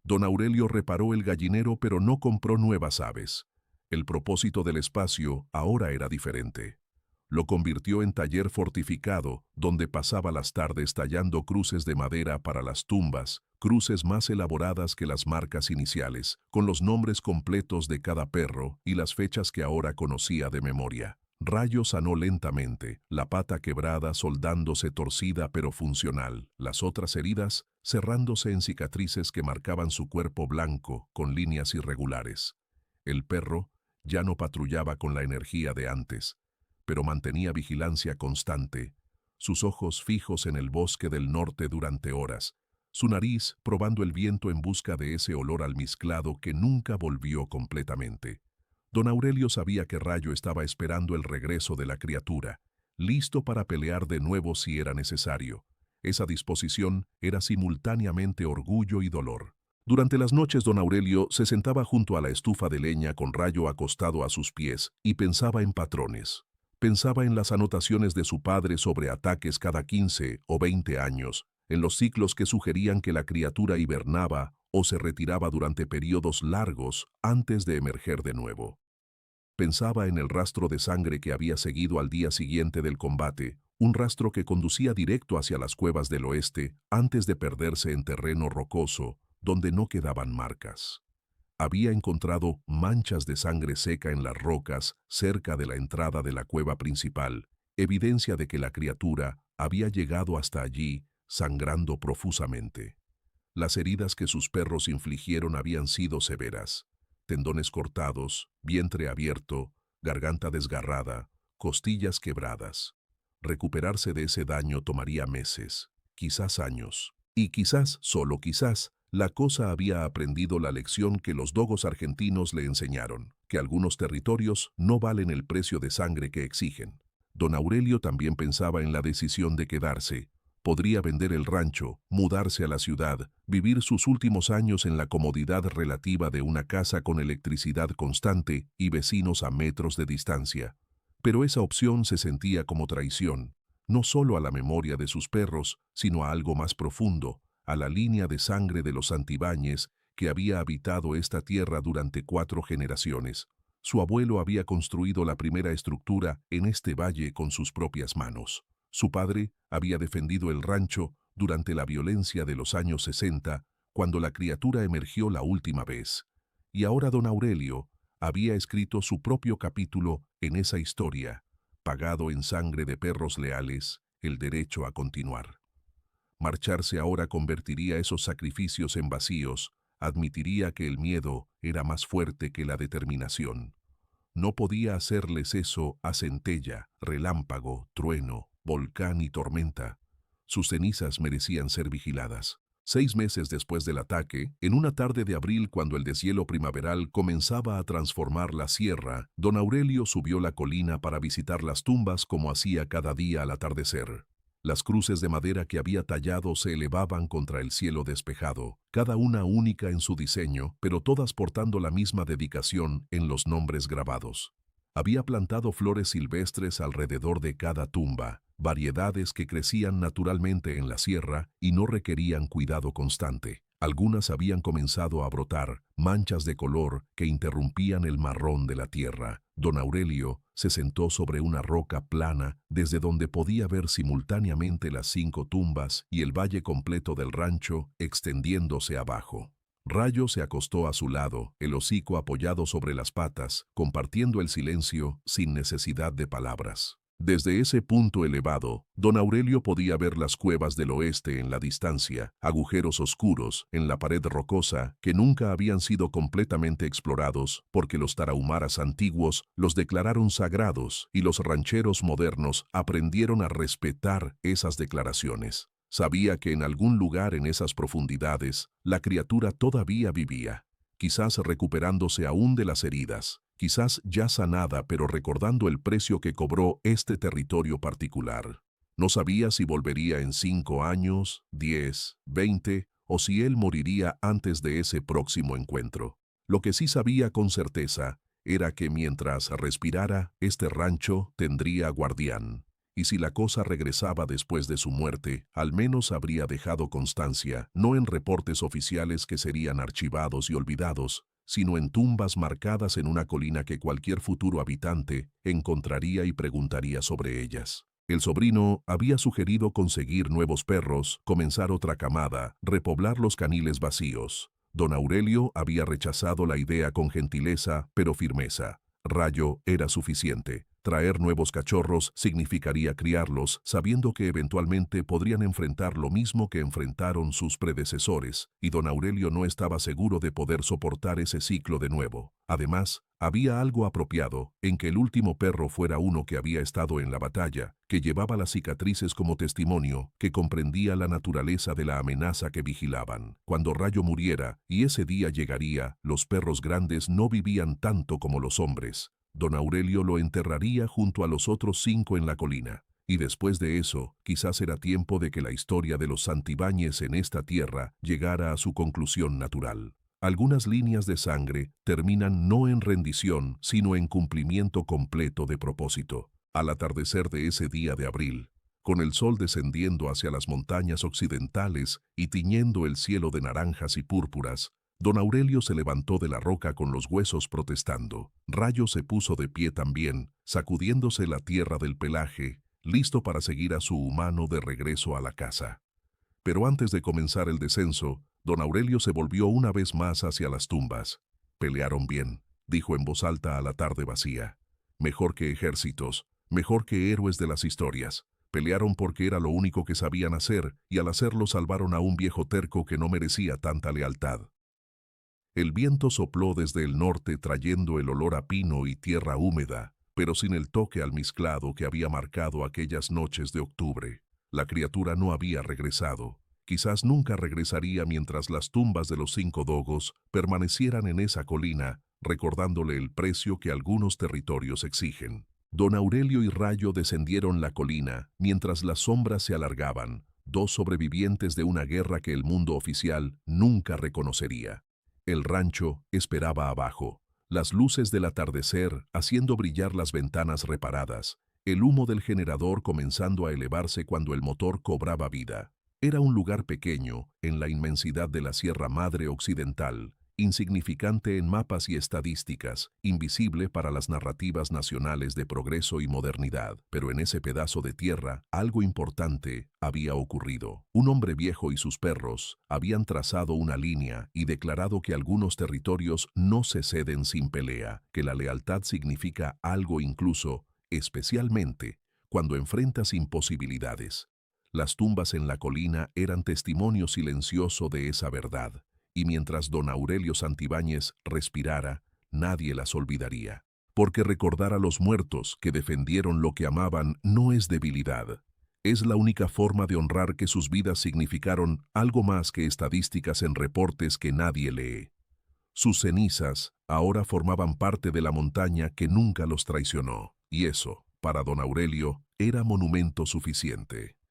Don Aurelio reparó el gallinero pero no compró nuevas aves. El propósito del espacio ahora era diferente. Lo convirtió en taller fortificado, donde pasaba las tardes tallando cruces de madera para las tumbas, cruces más elaboradas que las marcas iniciales, con los nombres completos de cada perro y las fechas que ahora conocía de memoria. Rayo sanó lentamente, la pata quebrada soldándose torcida pero funcional, las otras heridas cerrándose en cicatrices que marcaban su cuerpo blanco con líneas irregulares. El perro ya no patrullaba con la energía de antes, pero mantenía vigilancia constante, sus ojos fijos en el bosque del norte durante horas, su nariz probando el viento en busca de ese olor almizclado que nunca volvió completamente. Don Aurelio sabía que Rayo estaba esperando el regreso de la criatura, listo para pelear de nuevo si era necesario. Esa disposición era simultáneamente orgullo y dolor. Durante las noches don Aurelio se sentaba junto a la estufa de leña con Rayo acostado a sus pies y pensaba en patrones. Pensaba en las anotaciones de su padre sobre ataques cada 15 o 20 años, en los ciclos que sugerían que la criatura hibernaba o se retiraba durante periodos largos antes de emerger de nuevo. Pensaba en el rastro de sangre que había seguido al día siguiente del combate, un rastro que conducía directo hacia las cuevas del oeste antes de perderse en terreno rocoso, donde no quedaban marcas. Había encontrado manchas de sangre seca en las rocas cerca de la entrada de la cueva principal, evidencia de que la criatura había llegado hasta allí sangrando profusamente. Las heridas que sus perros infligieron habían sido severas: tendones cortados, vientre abierto, garganta desgarrada, costillas quebradas. Recuperarse de ese daño tomaría meses, quizás años. Y quizás, solo quizás, la cosa había aprendido la lección que los dogos argentinos le enseñaron, que algunos territorios no valen el precio de sangre que exigen. Don Aurelio también pensaba en la decisión de quedarse. Podría vender el rancho, mudarse a la ciudad, vivir sus últimos años en la comodidad relativa de una casa con electricidad constante y vecinos a metros de distancia. Pero esa opción se sentía como traición, no solo a la memoria de sus perros, sino a algo más profundo, a la línea de sangre de los Santibáñez que había habitado esta tierra durante 4 generaciones. Su abuelo había construido la primera estructura en este valle con sus propias manos. Su padre había defendido el rancho durante la violencia de los años 60, cuando la criatura emergió la última vez. Y ahora don Aurelio había escrito su propio capítulo en esa historia, pagado en sangre de perros leales, el derecho a continuar. Marcharse ahora convertiría esos sacrificios en vacíos, admitiría que el miedo era más fuerte que la determinación. No podía hacerles eso a centella, relámpago, trueno, volcán y tormenta. Sus cenizas merecían ser vigiladas. 6 meses después del ataque, en una tarde de abril cuando el deshielo primaveral comenzaba a transformar la sierra, don Aurelio subió la colina para visitar las tumbas como hacía cada día al atardecer. Las cruces de madera que había tallado se elevaban contra el cielo despejado, cada una única en su diseño, pero todas portando la misma dedicación en los nombres grabados. Había plantado flores silvestres alrededor de cada tumba, variedades que crecían naturalmente en la sierra y no requerían cuidado constante. Algunas habían comenzado a brotar, manchas de color que interrumpían el marrón de la tierra. Don Aurelio se sentó sobre una roca plana desde donde podía ver simultáneamente las 5 tumbas y el valle completo del rancho extendiéndose abajo. Rayo se acostó a su lado, el hocico apoyado sobre las patas, compartiendo el silencio sin necesidad de palabras. Desde ese punto elevado, don Aurelio podía ver las cuevas del oeste en la distancia, agujeros oscuros en la pared rocosa que nunca habían sido completamente explorados porque los tarahumaras antiguos los declararon sagrados y los rancheros modernos aprendieron a respetar esas declaraciones. Sabía que en algún lugar en esas profundidades la criatura todavía vivía, quizás recuperándose aún de las heridas, quizás ya sanada pero recordando el precio que cobró este territorio particular. No sabía si volvería en 5 años, 10, 20 o si él moriría antes de ese próximo encuentro. Lo que sí sabía con certeza era que mientras respirara, este rancho tendría guardián. Y si la cosa regresaba después de su muerte, al menos habría dejado constancia, no en reportes oficiales que serían archivados y olvidados, sino en tumbas marcadas en una colina que cualquier futuro habitante encontraría y preguntaría sobre ellas. El sobrino había sugerido conseguir nuevos perros, comenzar otra camada, repoblar los caniles vacíos. Don Aurelio había rechazado la idea con gentileza, pero firmeza. Rayo era suficiente. Traer nuevos cachorros significaría criarlos, sabiendo que eventualmente podrían enfrentar lo mismo que enfrentaron sus predecesores, y don Aurelio no estaba seguro de poder soportar ese ciclo de nuevo. Además, había algo apropiado en que el último perro fuera uno que había estado en la batalla, que llevaba las cicatrices como testimonio, que comprendía la naturaleza de la amenaza que vigilaban. Cuando Rayo muriera, y ese día llegaría, los perros grandes no vivían tanto como los hombres. Don Aurelio lo enterraría junto a los otros 5 en la colina. Y después de eso, quizás era tiempo de que la historia de los Santibáñez en esta tierra llegara a su conclusión natural. Algunas líneas de sangre terminan no en rendición, sino en cumplimiento completo de propósito. Al atardecer de ese día de abril, con el sol descendiendo hacia las montañas occidentales y tiñendo el cielo de naranjas y púrpuras, Don Aurelio se levantó de la roca con los huesos protestando. Rayo se puso de pie también, sacudiéndose la tierra del pelaje, listo para seguir a su humano de regreso a la casa. Pero antes de comenzar el descenso, don Aurelio se volvió una vez más hacia las tumbas. «Pelearon bien», dijo en voz alta a la tarde vacía. «Mejor que ejércitos, mejor que héroes de las historias. Pelearon porque era lo único que sabían hacer, y al hacerlo salvaron a un viejo terco que no merecía tanta lealtad». El viento sopló desde el norte trayendo el olor a pino y tierra húmeda, pero sin el toque almizclado que había marcado aquellas noches de octubre. La criatura no había regresado. Quizás nunca regresaría mientras las tumbas de los 5 dogos permanecieran en esa colina, recordándole el precio que algunos territorios exigen. Don Aurelio y Rayo descendieron la colina, mientras las sombras se alargaban, 2 sobrevivientes de una guerra que el mundo oficial nunca reconocería. El rancho esperaba abajo, las luces del atardecer haciendo brillar las ventanas reparadas, el humo del generador comenzando a elevarse cuando el motor cobraba vida. Era un lugar pequeño, en la inmensidad de la Sierra Madre Occidental, insignificante en mapas y estadísticas, invisible para las narrativas nacionales de progreso y modernidad. Pero en ese pedazo de tierra, algo importante había ocurrido. Un hombre viejo y sus perros habían trazado una línea y declarado que algunos territorios no se ceden sin pelea, que la lealtad significa algo incluso, especialmente, cuando enfrentas imposibilidades. Las tumbas en la colina eran testimonio silencioso de esa verdad. Y mientras don Aurelio Santibáñez respirara, nadie las olvidaría. Porque recordar a los muertos que defendieron lo que amaban no es debilidad. Es la única forma de honrar que sus vidas significaron algo más que estadísticas en reportes que nadie lee. Sus cenizas ahora formaban parte de la montaña que nunca los traicionó. Y eso, para don Aurelio, era monumento suficiente.